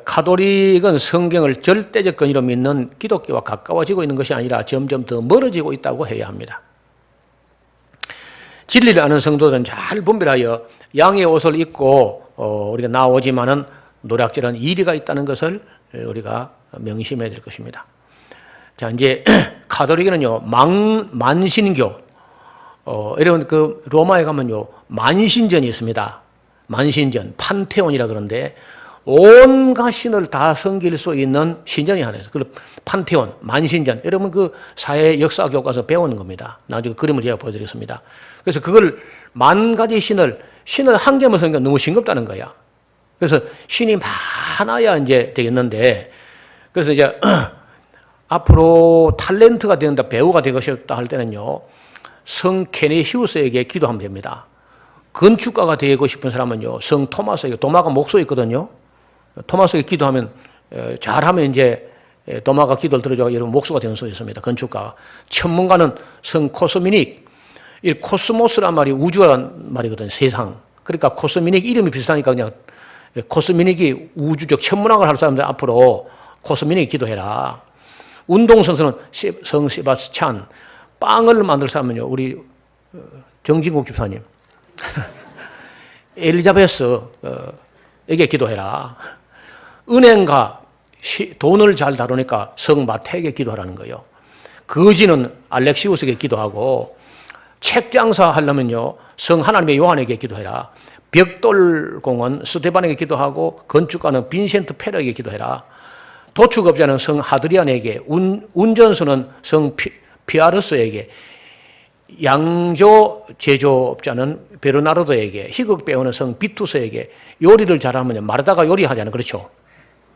카톨릭은 성경을 절대적 권위로 믿는 기독교와 가까워지고 있는 것이 아니라 점점 더 멀어지고 있다고 해야 합니다. 진리를 아는 성도들은 잘 분별하여 양의 옷을 입고 우리가 나오지만은 노략질한 이리가 있다는 것을 우리가 명심해야 될 것입니다. 자, 이제 카톨릭에는요 만신교, 여러분 그 로마에 가면요 만신전이 있습니다. 만신전, 판테온이라 그러는데 온갖 신을 다 섬길 수 있는 신전이 하나 있어요. 그 판테온, 만신전. 여러분 그 사회 역사 교과서 배우는 겁니다. 나중에 그림을 제가 보여드리겠습니다. 그래서 그걸 만 가지 신을 한 개만 섬기니까 너무 싱겁다는 거야. 그래서 신이 많아야 이제 되겠는데, 그래서 이제 앞으로 탤런트가 되는다, 배우가 되고 싶다 할 때는요, 성 케네시우스에게 기도하면 됩니다. 건축가가 되고 싶은 사람은요, 성 토마스에게, 도마가 목소 있거든요. 토마스에게 기도하면, 잘하면 이제 도마가 기도를 들어줘서 여러분 목수가 되는 소 있습니다. 건축가. 천문가는 성 코스미닉. 이 코스모스란 말이 우주란 말이거든요. 세상. 그러니까 코스미닉 이름이 비슷하니까 그냥 코스미닉이 우주적 천문학을 할 사람들 앞으로 코스미닉 기도해라. 운동선수는 성 세바스찬. 빵을 만들 사람은요, 우리 정진국 집사님. 엘리자베스에게 기도해라. 은행가, 돈을 잘 다루니까 성 마태에게 기도하라는 거예요. 거지는 알렉시우스에게 기도하고, 책 장사 하려면요, 성 하나님의 요한에게 기도해라. 벽돌공은 스테반에게 기도하고, 건축가는 빈센트 페러에게 기도해라. 도축업자는 성 하드리안에게, 운전수는 성 피아르스에게, 양조 제조업자는 베르나르도에게, 희극 배우는 성 비투스에게, 요리를 잘하면 마르다가 요리하잖아요. 그렇죠?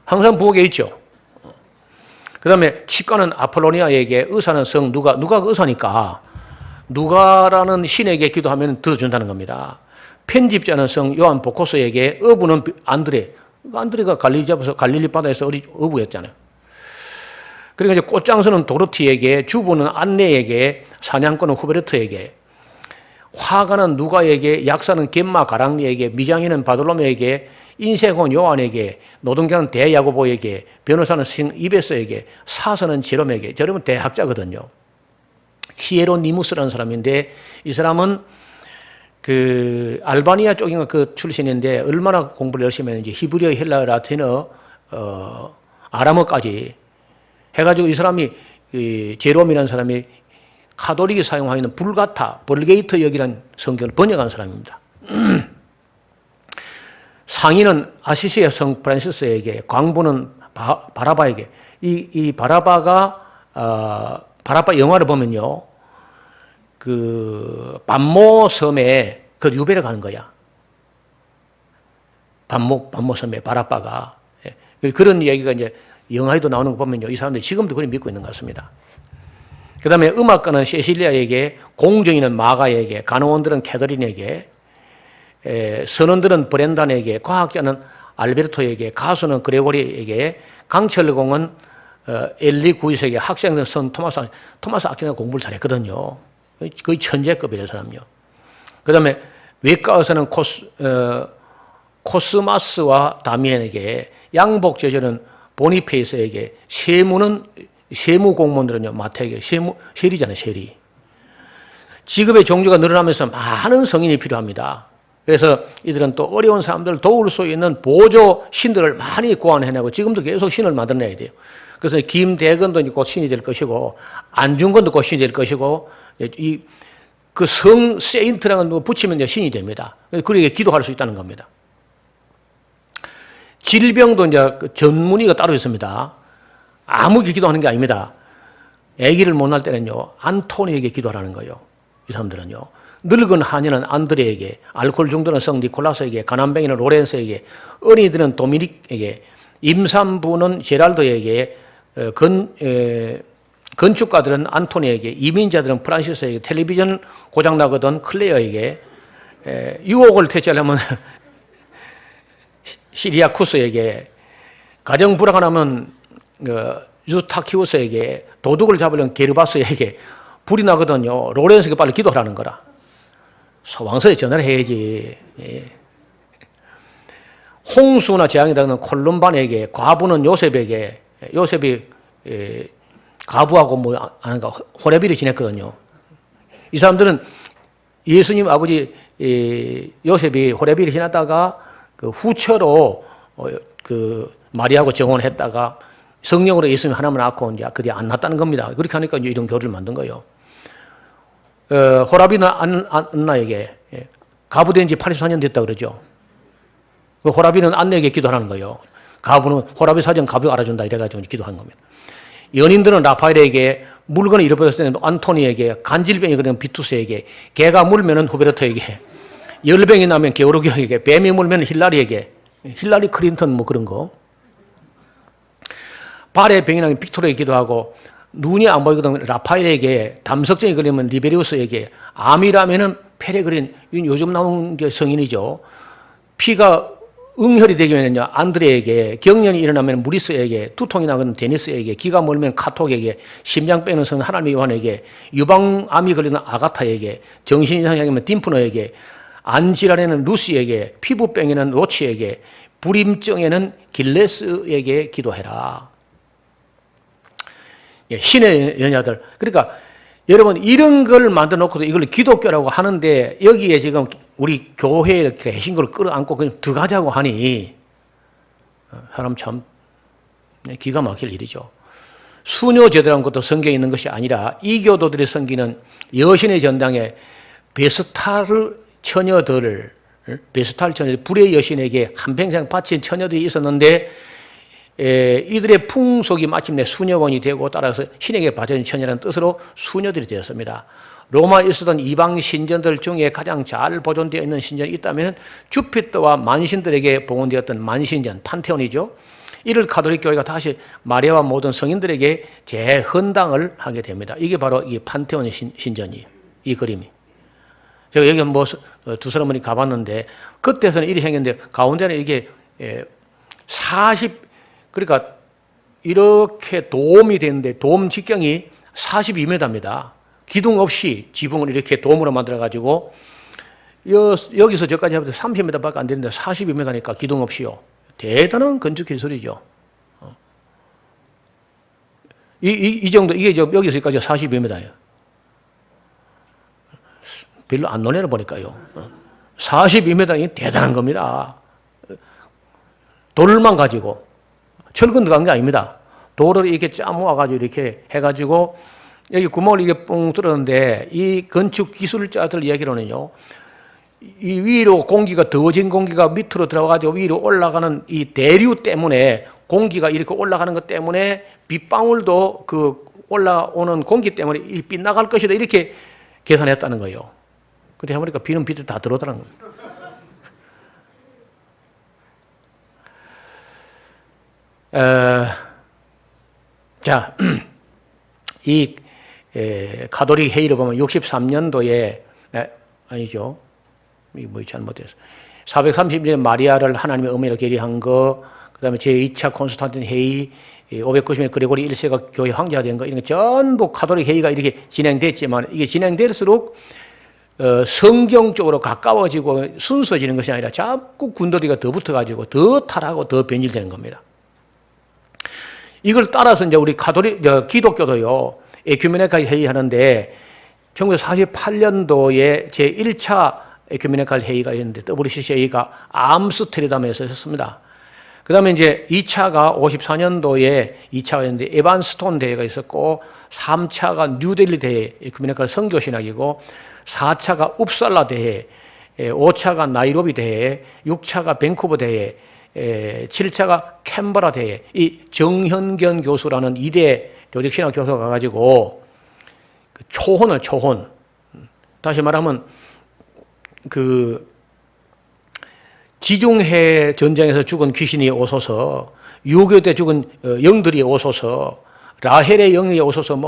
항상 부엌에 있죠. 그 다음에 치과는 아폴로니아에게, 의사는 성 누가가 의사니까 누가라는 신에게 기도하면 들어준다는 겁니다. 편집자는 성 요한 보코스에게, 어부는 안드레가 갈릴리 바다에서 어부였잖아요. 그리고 이제 꽃장수는 도르티에게, 주부는 안네에게, 사냥꾼은 후베르트에게, 화가는 누가에게, 약사는 겜마 가랑리에게, 미장이는 바돌로메에게, 인쇄공은 요한에게, 노동자는 대야고보에게, 변호사는 신 이베스에게, 사서는 제롬에게. 제롬은 대학자거든요. 히에로니무스라는 사람인데 이 사람은 그 알바니아 쪽인가 그 출신인데 얼마나 공부를 열심히 했는지 히브리어, 헬라어, 라틴어, 아람어까지 해가지고 이 사람이 제롬이라는 사람이 카톨릭이 사용하고 있는 불가타, 벌게이트 역이라는 성경을 번역한 사람입니다. 상인은 아시시의 성 프란시스에게, 광부는 바라바에게. 이 바라바가 바라바 영화를 보면요, 그 반모 섬에 그 유배를 가는 거야. 반모 섬에 바라바가. 그런 이야기가 이제 영화에도 나오는 거 보면요, 이 사람들이 지금도 그걸 믿고 있는 것 같습니다. 그 다음에 음악가는 세실리아에게, 공정인은 마가에게, 간호원들은 캐더린에게, 선원들은 브렌단에게, 과학자는 알베르토에게, 가수는 그레고리에게, 강철공은 엘리 구이스에게, 학생들은 성 토마스 아퀴나가 공부를 잘했거든요. 거의 천재급이래요, 사람요. 그 다음에 외과 의사는 코스마스와 다미엔에게, 양복 제조는 보니페이스에게, 세무 공무원들은요, 마태에게, 세리잖아요, 세리. 직업의 종류가 늘어나면서 많은 성인이 필요합니다. 그래서 이들은 또 어려운 사람들을 도울 수 있는 보조 신들을 많이 고안해내고 지금도 계속 신을 만들어내야 돼요. 그래서 김대건도 곧 신이 될 것이고 안중근도 곧 신이 될 것이고 그 세인트라는 거 붙이면 신이 됩니다. 그에게 기도할 수 있다는 겁니다. 질병도 이제 전문의가 따로 있습니다. 아무게 기도하는 게 아닙니다. 아기를 못 낳을 때는요, 안토니에게 기도하라는 거예요. 이 사람들은요. 늙은 한의는 안드레에게, 알코올 중독은 성 니콜라스에게, 가난뱅이는 로렌스에게, 어린이들은 도미닉에게, 임산부는 제랄도에게, 건축가들은 안토니에게, 이민자들은 프란시스에게, 텔레비전 고장나거든 클레어에게, 유혹을 퇴치하려면 시리아쿠스에게, 가정 불화가 유타키우스에게, 도둑을 잡으려면 게르바스에게, 불이 나거든요. 로렌스에게 빨리 기도하라는 거라. 소방서에 전화를 해야지. 예. 홍수나 재앙이 나는 콜룸반에게, 과부는 요셉에게, 요셉이 가부하고 아닌가 호레비를 지냈거든요. 이 사람들은 예수님 아버지 요셉이 호레비를 지났다가 그 후처로 그 마리아하고 정혼했다가 성령으로 예수님 하나만 낳고 이제 그게 안 났다는 겁니다. 그렇게 하니까 이제 이런 교리를 만든 거예요. 호라비는 안나에게 가부된 지 84년 됐다 그러죠. 호라비는 안나에게 기도하는 거예요. 가부는 호라비 사정 가부 알아준다 이래가지고 기도한 겁니다. 연인들은 라파엘에게, 물건을 잃어버렸을 때는 안토니에게, 간질병이 그러면 비투스에게, 개가 물면 후베르토에게, 열병이 나면 게오르기에게, 뱀이 물면 힐라리에게, 힐라리 클린턴 그런 거. 발에 병이 나면 빅토르에게 기도하고, 눈이 안 보이거든 라파엘에게, 담석증이 걸리면 리베리우스에게, 암이라면은 페레그린, 요즘 나온 게 성인이죠. 피가 응혈이 되면요 안드레에게, 경련이 일어나면 무리스에게, 두통이 나면 데니스에게, 기가 멀면 카톡에게, 심장 빼는 성 하나님의 요한에게, 유방암이 걸리는 아가타에게, 정신이상이 하면 딤프너에게, 안질환에는 루시에게, 피부병에는 로치에게, 불임증에는 길레스에게 기도해라. 신의 여녀들. 그러니까 여러분 이런 걸 만들어 놓고도 이걸 기독교라고 하는데 여기에 지금 우리 교회에 이렇게 계신 걸 끌어안고 그냥 들어가자고 하니 사람 참 기가 막힐 일이죠. 수녀제도라는 것도 성경에 있는 것이 아니라 이교도들이 섬기는 여신의 전당에 베스타르 처녀들을 불의 여신에게 한평생 바친 처녀들이 있었는데 이들의 풍속이 마침내 수녀원이 되고 따라서 신에게 바쳐진 처녀라는 뜻으로 수녀들이 되었습니다. 로마에 있었던 이방 신전들 중에 가장 잘 보존되어 있는 신전이 있다면 주피터와 만신들에게 봉헌되었던 만신전, 판테온이죠. 이를 가톨릭 교회가 다시 마리아와 모든 성인들에게 재헌당을 하게 됩니다. 이게 바로 이 판테온 신전이에요. 이 그림이. 제가 여기 두 사람이 가봤는데 그때서는 이리 생겼는데 가운데는 이게 그러니까 이렇게 돔이 되는데 돔 직경이 42m입니다. 기둥 없이 지붕을 이렇게 돔으로 만들어가지고 여기서 저까지 하면 30m밖에 안 되는데 42m니까 기둥 없이요. 대단한 건축 기술이죠. 이 정도, 이게 여기서 여기까지 42m예요. 별로 안 논해를 보니까요. 42m는 대단한 겁니다. 돌만 가지고. 철근 들어간 게 아닙니다. 돌을 이렇게 짜모아가지고 이렇게 해가지고 여기 구멍을 이게 뻥 뚫었는데 이 건축 기술자들 얘기로는요. 이 위로 공기가 더워진 공기가 밑으로 들어가가지고 위로 올라가는 이 대류 때문에 공기가 이렇게 올라가는 것 때문에 빗방울도 그 올라오는 공기 때문에 이 빗나갈 것이다 이렇게 계산했다는 거예요. 근데 해보니까 비는 빛을 다 들어오더라는 겁니다. 자, 이 가톨릭 회의를 보면 63년도에 아니죠. 이게 뭐 잘못됐어. 430년에 마리아를 하나님의 어머니로 계리한 거, 그다음에 제2차 콘스탄틴 회의, 590년 그레고리 1세가 교회 황제가 된 거, 이런 거 전부 가톨릭 회의가 이렇게 진행됐지만 이게 진행될수록 성경적으로 가까워지고 순수해지는 것이 아니라 자꾸 군더기가 더 붙어가지고 더 타락하고 더 변질되는 겁니다. 이걸 따라서 이제 우리 기독교도요, 에큐메니칼 회의하는데 1948년도에 제1차 에큐메니칼 회의가 있는데 WCCA가 암스테르담에서 했습니다. 그 다음에 이제 2차가 54년도에 2차가 있는데 에반스톤 대회가 있었고 3차가 뉴델리 대회, 에큐메니칼 선교신학이고 4차가 upsal라 대회, 5차가 나이로비 대회, 6차가 밴쿠버 대회, 7차가 캔버라 대회. 이 정현견 교수라는 2대 조직신학 교수가 가가지고 초혼. 다시 말하면 지중해 전쟁에서 죽은 귀신이 오소서, 6.25 때 죽은 영들이 오소서, 라헬의 영이 오소서,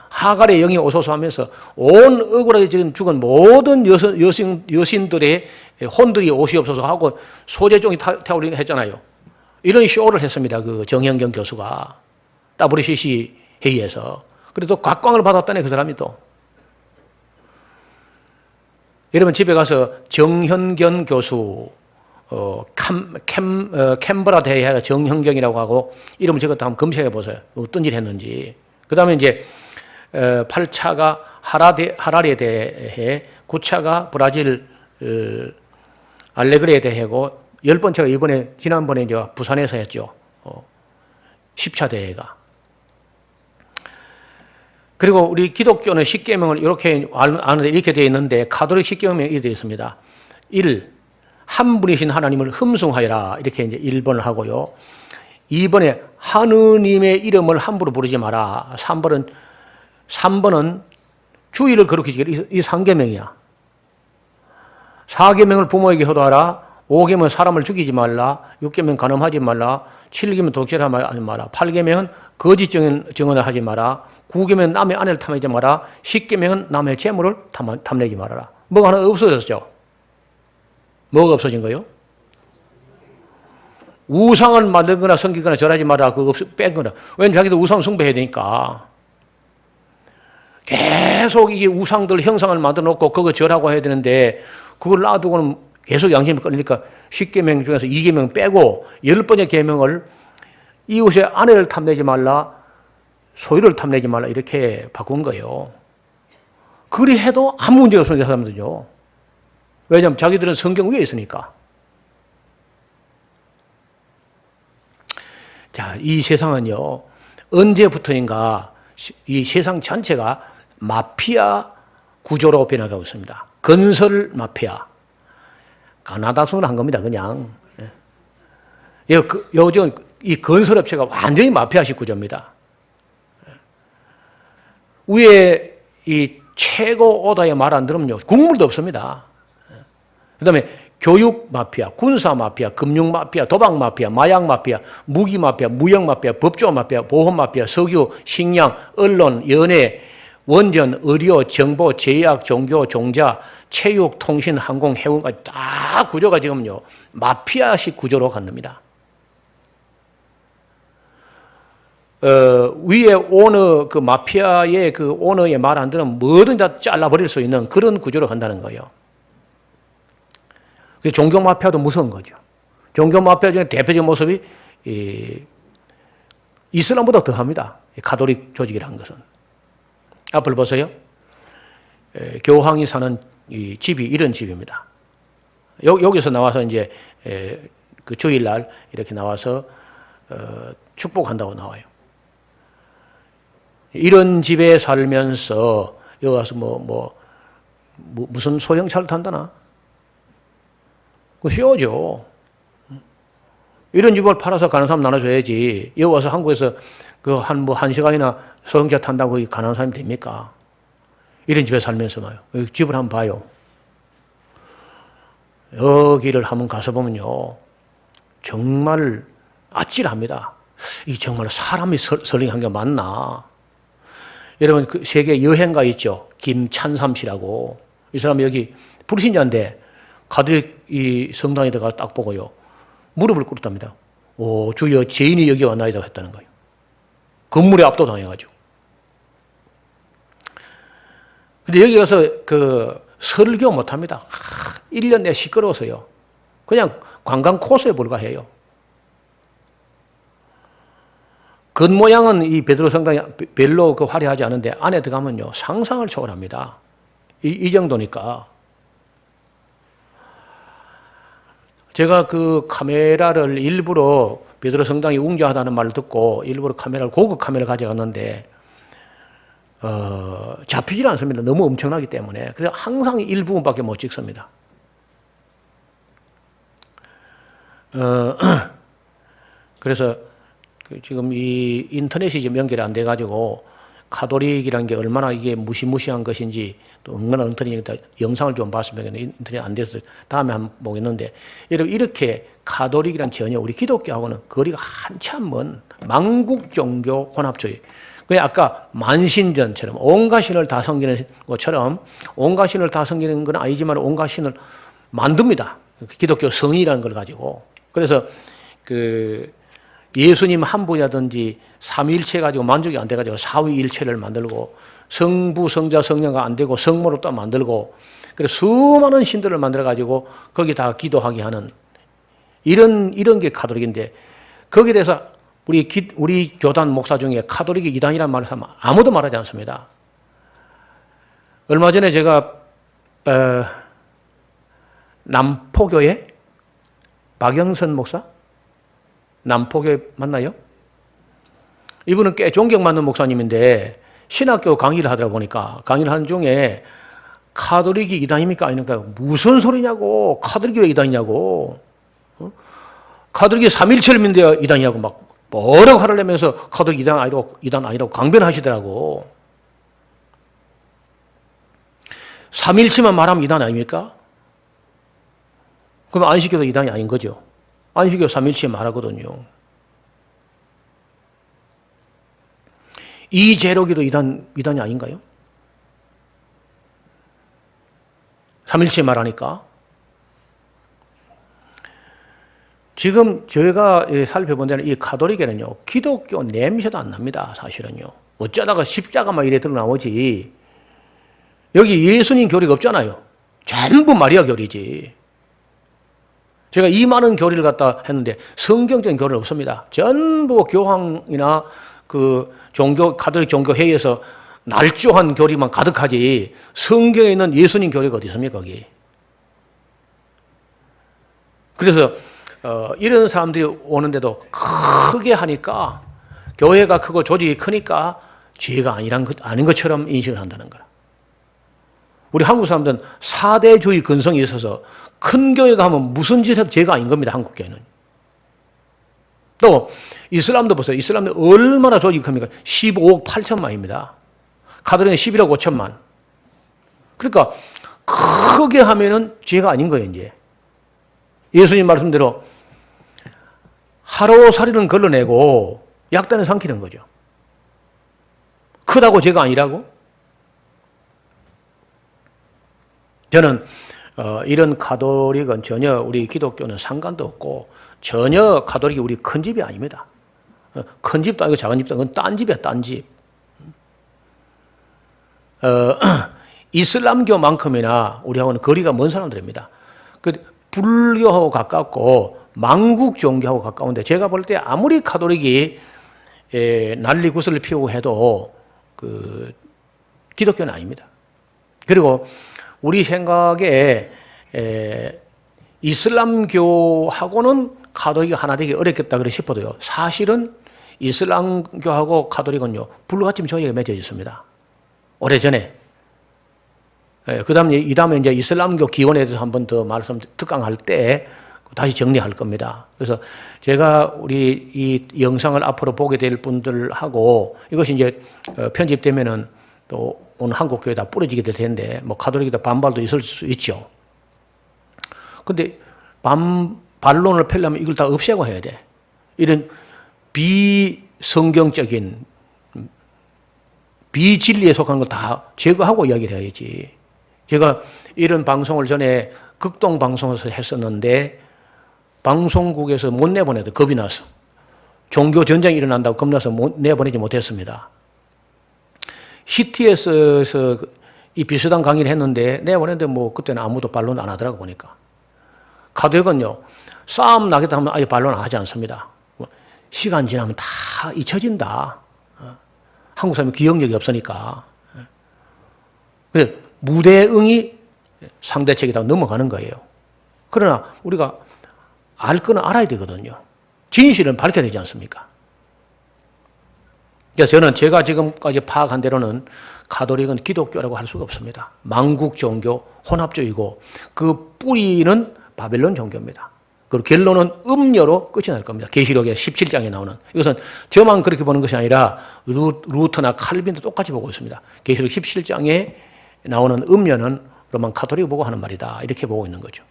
하갈의 영이 오소서 하면서 온 억울하게 지금 죽은 모든 여신들의 혼들이 오시옵소서 하고 소재종이 태우리는 했잖아요. 이런 쇼를 했습니다. 그 정현경 교수가 WCC 회의에서. 그래도 각광을 받았다네, 그 사람이 또. 여러분 집에 가서 정현견 교수 캔버라 대회가 정현경이라고 하고 이름을 적었다 한번 검색해 보세요. 어떤 일 했는지. 그 다음에 이제 8차가 하라리에 대해, 9차가 브라질 알레그레에 대해고 10번째가 지난번에 이제 부산에서 했죠. 10차 대회가. 그리고 우리 기독교는 십계명을 이렇게 아는데 이렇게 되어 있는데 가톨릭 십계명에 이렇게 되어 있습니다. 1. 한 분이신 하나님을 흠숭하여라. 이렇게 이제 1번을 하고요. 2번에 하느님의 이름을 함부로 부르지 마라. 3번은 주의를 거룩히 지키라. 이 3계명이야. 4계명을 부모에게 효도하라. 5계명은 사람을 죽이지 말라. 6계명은 간음하지 말라. 7계명은 독실하지 마라. 8계명은 거짓 증언을 하지 마라. 9계명은 남의 아내를 탐내지 마라. 10계명은 남의 재물을 탐내지 말아라. 뭐가 하나 없어졌죠? 뭐가 없어진 거요? 우상을 만들거나 섬기거나 절하지 마라. 그거 뺀 거나. 왜냐면 자기도 우상 숭배해야 되니까. 계속 이게 우상들 형상을 만들어 놓고 그거 절하고 해야 되는데 그걸 놔두고는 계속 양심이 끌리니까 10계명 중에서 2계명 빼고 10번째 계명을 이웃의 아내를 탐내지 말라, 소유를 탐내지 말라 이렇게 바꾼 거예요. 그리 해도 아무 문제가 없으니까 사람들요. 왜냐하면 자기들은 성경 위에 있으니까. 자, 이 세상은요, 언제부터인가 이 세상 전체가 마피아 구조로 변화가고 있습니다. 건설 마피아. 가나다순을 한 겁니다, 그냥. 요즘 이 건설업체가 완전히 마피아식 구조입니다. 위에 이 최고 오다의 말 안 들으면요, 국물도 없습니다. 그 다음에 교육 마피아, 군사 마피아, 금융 마피아, 도박 마피아, 마약 마피아, 무기 마피아, 무역 마피아, 법조 마피아, 보험 마피아, 석유, 식량, 언론, 연예, 원전, 의료, 정보, 제약, 종교, 종자, 체육, 통신, 항공, 해운까지 다 구조가 지금요 마피아식 구조로 간답니다. 위에 오너, 그 마피아의 그 오너의 말 안 들으면 뭐든 다 잘라버릴 수 있는 그런 구조로 간다는 거예요. 종교 마피아도 무서운 거죠. 종교 마피아 중에 대표적인 모습이 이슬람보다 더합니다. 가톨릭 조직이라는 것은. 앞을 보세요. 교황이 사는 이 집이 이런 집입니다. 여기서 나와서 이제 그 주일날 이렇게 나와서 축복한다고 나와요. 이런 집에 살면서 여기 가서 무슨 소형차를 탄다나? 그거 쉬워져. 이런 집을 팔아서 가는 사람 나눠줘야지. 여기 와서 한국에서 그 한 시간이나 소형차 탄다고 가난한 사람이 됩니까? 이런 집에 살면서 말이요. 여기 집을 한번 봐요. 여기를 한번 가서 보면요. 정말 아찔합니다. 이 정말 사람이 설립한 게 맞나? 여러분, 그 세계 여행가 있죠? 김찬삼 씨라고. 이 사람이 여기 불신자인데 가톨릭 이 성당에 들어가 딱 보고요. 무릎을 꿇었답니다. 오, 주여, 죄인이 여기 왔나이다 했다는 거예요. 건물에 압도당해가지고. 근데 여기 가서 그 설교 못 합니다. 1년 내에 시끄러워서요. 그냥 관광 코스에 불과해요. 겉모양은 이 베드로 성당이 별로 그 화려하지 않은데 안에 들어가면요 상상을 초월합니다. 이 정도니까. 제가 그 카메라를 일부러 베드로 성당이 웅장하다는 말을 듣고 일부러 고급 카메라를 가져갔는데 잡히질 않습니다. 너무 엄청나기 때문에. 그래서 항상 일부분밖에 못 찍습니다. 그래서 지금 이 인터넷이 지금 연결이 안 돼가지고 카톨릭이라는 게 얼마나 이게 무시무시한 것인지 또 얼마나 엉터리니까 영상을 좀 봤으면 인터넷 안 돼서 다음에 한번 보겠는데 여러분 이렇게 카톨릭이란 전혀 우리 기독교하고는 거리가 한참 먼 만국 종교 혼합주의. 그냥 아까 만신전처럼 온갖 신을 다 섬기는 것처럼 온갖 신을 다 섬기는 건 아니지만 온갖 신을 만듭니다. 기독교 성이라는 걸 가지고. 그래서 그 예수님 한 분이라든지 삼위일체 가지고 만족이 안 돼가지고 사위일체를 만들고 성부, 성자, 성령가 안 되고 성모를 또 만들고 그래서 수많은 신들을 만들어가지고 거기 다 기도하게 하는 이런 게 카톨릭인데 거기에 대해서 우리 교단 목사 중에 카톨릭이 이단이라는 말을 하면 아무도 말하지 않습니다. 얼마 전에 제가 남포교회 박영선 목사 남포교회 맞나요? 이분은 꽤 존경받는 목사님인데 신학교 강의를 하다 보니까 강의를 하는 중에 카톨릭이 이단입니까? 아닙니까? 무슨 소리냐고. 카톨릭이 왜 이단이냐고. 카톨릭이 삼일체를 믿는데 이단이냐고 막 뭐라고 화를 내면서 카톨릭 이단 아니라고 강변하시더라고. 삼일체만 말하면 이단 아닙니까? 그럼 안식교도 이단이 아닌 거죠. 안식교 삼일체 말하거든요. 이재록이도 이단이 아닌가요? 삼일체 말하니까. 지금 저희가 살펴본 데는 이 카톨릭에는요, 기독교 냄새도 안 납니다, 사실은요. 어쩌다가 십자가만 이래 드러나오지. 여기 예수님 교리가 없잖아요. 전부 마리아 교리지. 제가 이 많은 교리를 갖다 했는데 성경적인 교리는 없습니다. 전부 교황이나 그 카톨릭 종교회의에서 날조한 교리만 가득하지 성경에 있는 예수님 교리가 어디 있습니까, 거기. 그래서 이런 사람들이 오는데도 크게 하니까 교회가 크고 조직이 크니까 죄가 아닌 것처럼 인식을 한다는 거라. 우리 한국 사람들은 사대주의 근성이 있어서 큰 교회가 하면 무슨 짓 해도 죄가 아닌 겁니다, 한국 교회는. 또 이슬람도 보세요. 이슬람도 얼마나 조직이 큽니까? 15억 8천만입니다. 카톨릭은 11억 5천만. 그러니까 크게 하면은 죄가 아닌 거예요, 이제. 예수님 말씀대로 하루살이는 걸러내고 약단은 삼키는 거죠. 크다고 죄가 아니라고? 저는 이런 카톨릭은 전혀 우리 기독교는 상관도 없고 전혀 카톨릭이 우리 큰 집이 아닙니다. 큰 집도 아니고 작은 집도 아니고 딴 집이야, 딴 집. 이슬람교만큼이나 우리하고는 거리가 먼 사람들입니다. 불교하고 가깝고 만국 종교하고 가까운데 제가 볼 때 아무리 카톨릭이 난리구슬을 피우고 해도 그 기독교는 아닙니다. 그리고 우리 생각에 이슬람교하고는 카톨릭이 하나 되기 어렵겠다 그래 싶어도요. 사실은 이슬람교하고 카톨릭은요 불같이 조약이 맺어 있습니다. 오래전에. 이 다음에 이제 이슬람교 기원에 대해서 한 번 더 특강할 때 다시 정리할 겁니다. 그래서 제가 우리 이 영상을 앞으로 보게 될 분들하고 이것이 이제 편집되면은 또 오늘 한국 교회 다 뿌려지게 될 텐데 뭐 카톨릭에다 반발도 있을 수 있죠. 근데 반론을 펴려면 이걸 다 없애고 해야 돼. 이런 비성경적인 비진리에 속한 걸 다 제거하고 이야기를 해야지. 제가 이런 방송을 전에 극동 방송에서 했었는데 방송국에서 못 내보내도 겁이 나서 종교 전쟁이 일어난다고 겁나서 내보내지 못했습니다. CTS에서 이 비슷한 강의를 했는데 내보냈는데 뭐 그때는 아무도 반론 안 하더라고 보니까. 카톨릭은요 싸움 나겠다 하면 아예 반론 안 하지 않습니다. 시간 지나면 다 잊혀진다. 한국 사람이 기억력이 없으니까. 그래서 무대응이 상대책이다 넘어가는 거예요. 그러나 우리가 알 거는 알아야 되거든요. 진실은 밝혀야 되지 않습니까? 그래서 저는 제가 지금까지 파악한 대로는 가톨릭은 기독교라고 할 수가 없습니다. 만국 종교, 혼합주의고 그 뿌리는 바벨론 종교입니다. 그리고 결론은 음녀로 끝이 날 겁니다. 계시록의 17장에 나오는. 이것은 저만 그렇게 보는 것이 아니라 루터나 칼빈도 똑같이 보고 있습니다. 계시록 17장에 나오는 음녀는 로만 가톨릭 보고 하는 말이다. 이렇게 보고 있는 거죠.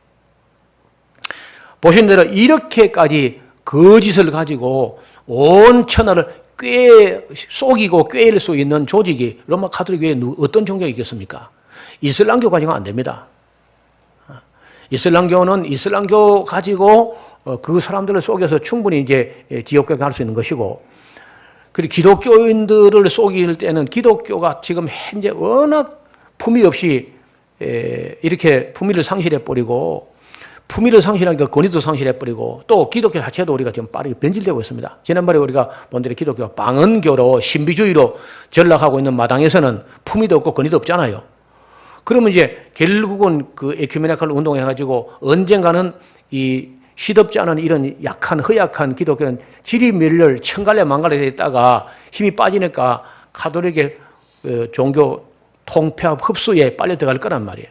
보신 대로 이렇게까지 거짓을 가지고 온 천하를 속이고 꿰일 수 있는 조직이 로마 가톨릭 외에 어떤 종교가 있겠습니까? 이슬람교 가지고는 안 됩니다. 이슬람교는 이슬람교 가지고 그 사람들을 속여서 충분히 이제 지옥에 갈 수 있는 것이고, 그리고 기독교인들을 속일 때는 기독교가 지금 현재 워낙 품위 없이 이렇게 품위를 상실해버리고, 품위를 상실하니까 권위도 상실해버리고, 또 기독교 자체도 우리가 지금 빠르게 변질되고 있습니다. 지난번에 우리가 본 대로 기독교가 방언교로 신비주의로 전락하고 있는 마당에서는 품위도 없고 권위도 없잖아요. 그러면 이제 결국은 그 에큐메니칼 운동해가지고 언젠가는 이 시덥지 않은 이런 약한 허약한 기독교는 지리멸렬 천갈래 만갈래 되다가 힘이 빠지니까 가톨릭의 종교 통폐합 흡수에 빨리 들어갈 거란 말이에요.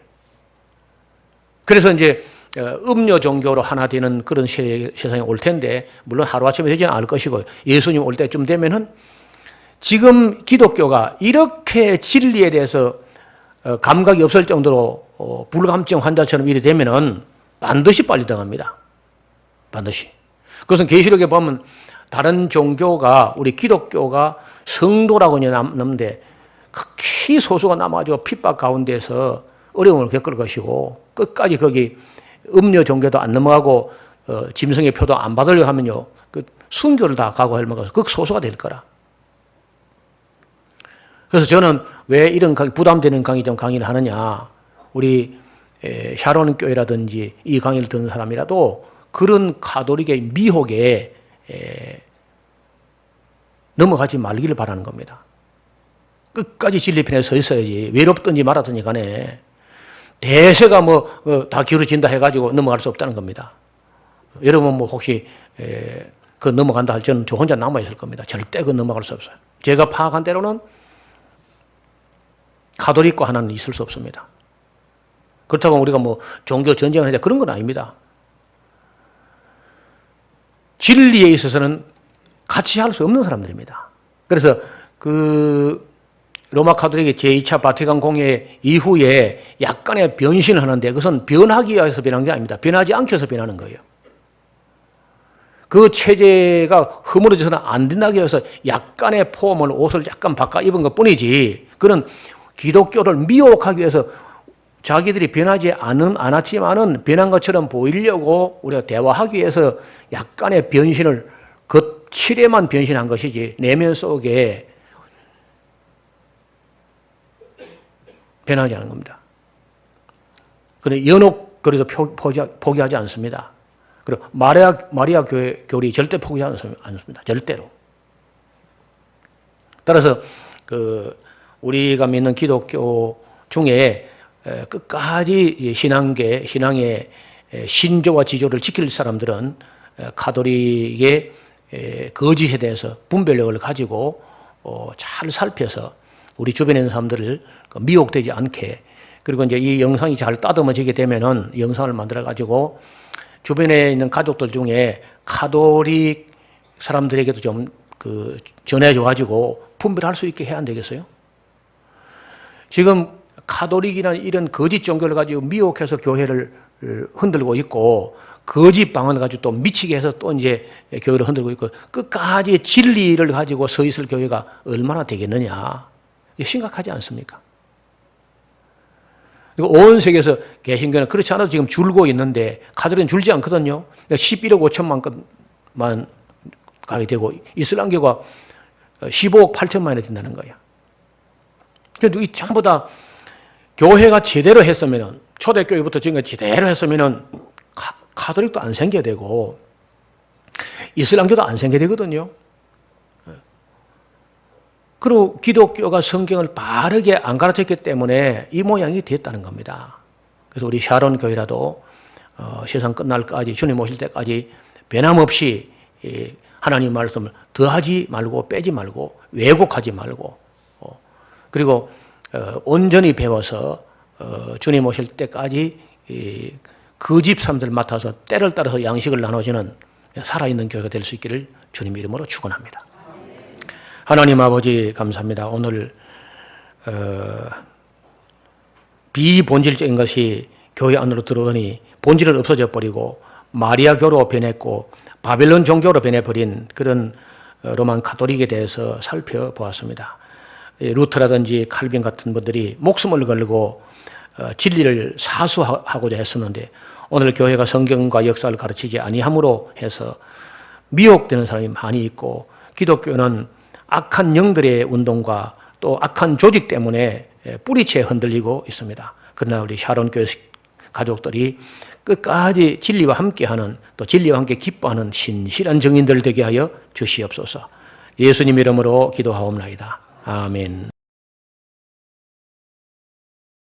그래서 이제 음료 종교로 하나 되는 그런 세상이 올 텐데, 물론 하루아침에 되지는 않을 것이고, 예수님 올 때쯤 되면은 지금 기독교가 이렇게 진리에 대해서 감각이 없을 정도로 불감증 환자처럼 이래 되면은 반드시 빨리 들어갑니다. 반드시. 그것은 계시록에 보면 다른 종교가, 우리 기독교가 성도라고 남는데 극히 소수가 남아가지고 핍박 가운데서 어려움을 겪을 것이고, 끝까지 거기 음료 종교도 안 넘어가고 짐승의 표도 안 받으려고 하면요, 그 순교를 다 각오할 만큼 극소수가 될 거라. 그래서 저는 왜 이런 부담되는 강의를 하느냐, 우리 샤론 교회라든지 이 강의를 듣는 사람이라도 그런 가톨릭의 미혹에 넘어가지 말기를 바라는 겁니다. 끝까지 진리편에 서 있어야지. 외롭든지 말았든지 간에 대세가 다 기울어진다 해가지고 넘어갈 수 없다는 겁니다. 여러분 혹시 그 넘어간다 할 저는 저 혼자 남아있을 겁니다. 절대 그 넘어갈 수 없어요. 제가 파악한 대로는 가톨릭과 하나는 있을 수 없습니다. 그렇다고 우리가 종교 전쟁을 하자 그런 건 아닙니다. 진리에 있어서는 같이 할 수 없는 사람들입니다. 그래서 그 로마 가톨릭의 제2차 바티칸 공회 이후에 약간의 변신을 하는데, 그것은 변하기 위해서 변한 게 아닙니다. 변하지 않기 위해서 변하는 거예요. 그 체제가 허물어져서는 안 된다기 위해서 약간의 폼을, 옷을 약간 바꿔 입은 것 뿐이지, 그는 기독교를 미혹하기 위해서 자기들이 변하지 않았지만은 변한 것처럼 보이려고 우리가 대화하기 위해서 약간의 변신을, 겉칠에만 변신한 것이지 내면 속에 변하지 않은 겁니다. 그런데 연옥 그래도 포기하지 않습니다. 그리고 마리아 교리 절대 포기하지 않습니다. 절대로. 따라서 우리가 믿는 기독교 중에 끝까지 신앙의 신조와 지조를 지킬 사람들은 가톨릭의 거짓에 대해서 분별력을 가지고 잘 살펴서 우리 주변에 있는 사람들을 미혹되지 않게, 그리고 이제 이 영상이 잘 따듬어지게 되면은 영상을 만들어 가지고 주변에 있는 가족들 중에 가톨릭 사람들에게도 좀 전해줘 가지고 분별할 수 있게 해야 안 되겠어요? 지금 가톨릭이나 이런 거짓 종교를 가지고 미혹해서 교회를 흔들고 있고, 거짓 방언을 가지고 또 미치게 해서 또 이제 교회를 흔들고 있고, 끝까지 진리를 가지고 서 있을 교회가 얼마나 되겠느냐. 심각하지 않습니까? 그리고 온 세계에서 개신교는 그렇지 않아도 지금 줄고 있는데, 가톨릭은 줄지 않거든요. 11억 5천만 건만 가게 되고, 이슬람교가 15억 8천만이 된다는 거야. 그래도 이 전부 다 교회가 제대로 했으면은, 초대교회부터 지금까지 제대로 했으면은 가톨릭도 안 생겨야 되고, 이슬람교도 안 생겨야 되거든요. 그리고 기독교가 성경을 바르게 안 가르쳤기 때문에 이 모양이 됐다는 겁니다. 그래서 우리 샤론 교회라도 세상 끝날까지 주님 오실 때까지 변함없이 하나님 말씀을 더하지 말고 빼지 말고 왜곡하지 말고 그리고 온전히 배워서 주님 오실 때까지 그 집 사람들 맡아서 때를 따라서 양식을 나눠주는 살아있는 교회가 될 수 있기를 주님 이름으로 축원합니다. 하나님 아버지 감사합니다. 오늘 비본질적인 것이 교회 안으로 들어오니 본질은 없어져 버리고 마리아교로 변했고 바벨론 종교로 변해버린 그런 로만 가톨릭에 대해서 살펴보았습니다. 루터라든지 칼빈 같은 분들이 목숨을 걸고 진리를 사수하고자 했었는데 오늘 교회가 성경과 역사를 가르치지 아니함으로 해서 미혹되는 사람이 많이 있고 기독교는 악한 영들의 운동과 또 악한 조직 때문에 뿌리채 흔들리고 있습니다. 그러나 우리 샤론 교회 가족들이 끝까지 진리와 함께하는 또 진리와 함께 기뻐하는 신실한 증인들 되게 하여 주시옵소서. 예수님 이름으로 기도하옵나이다. 아멘.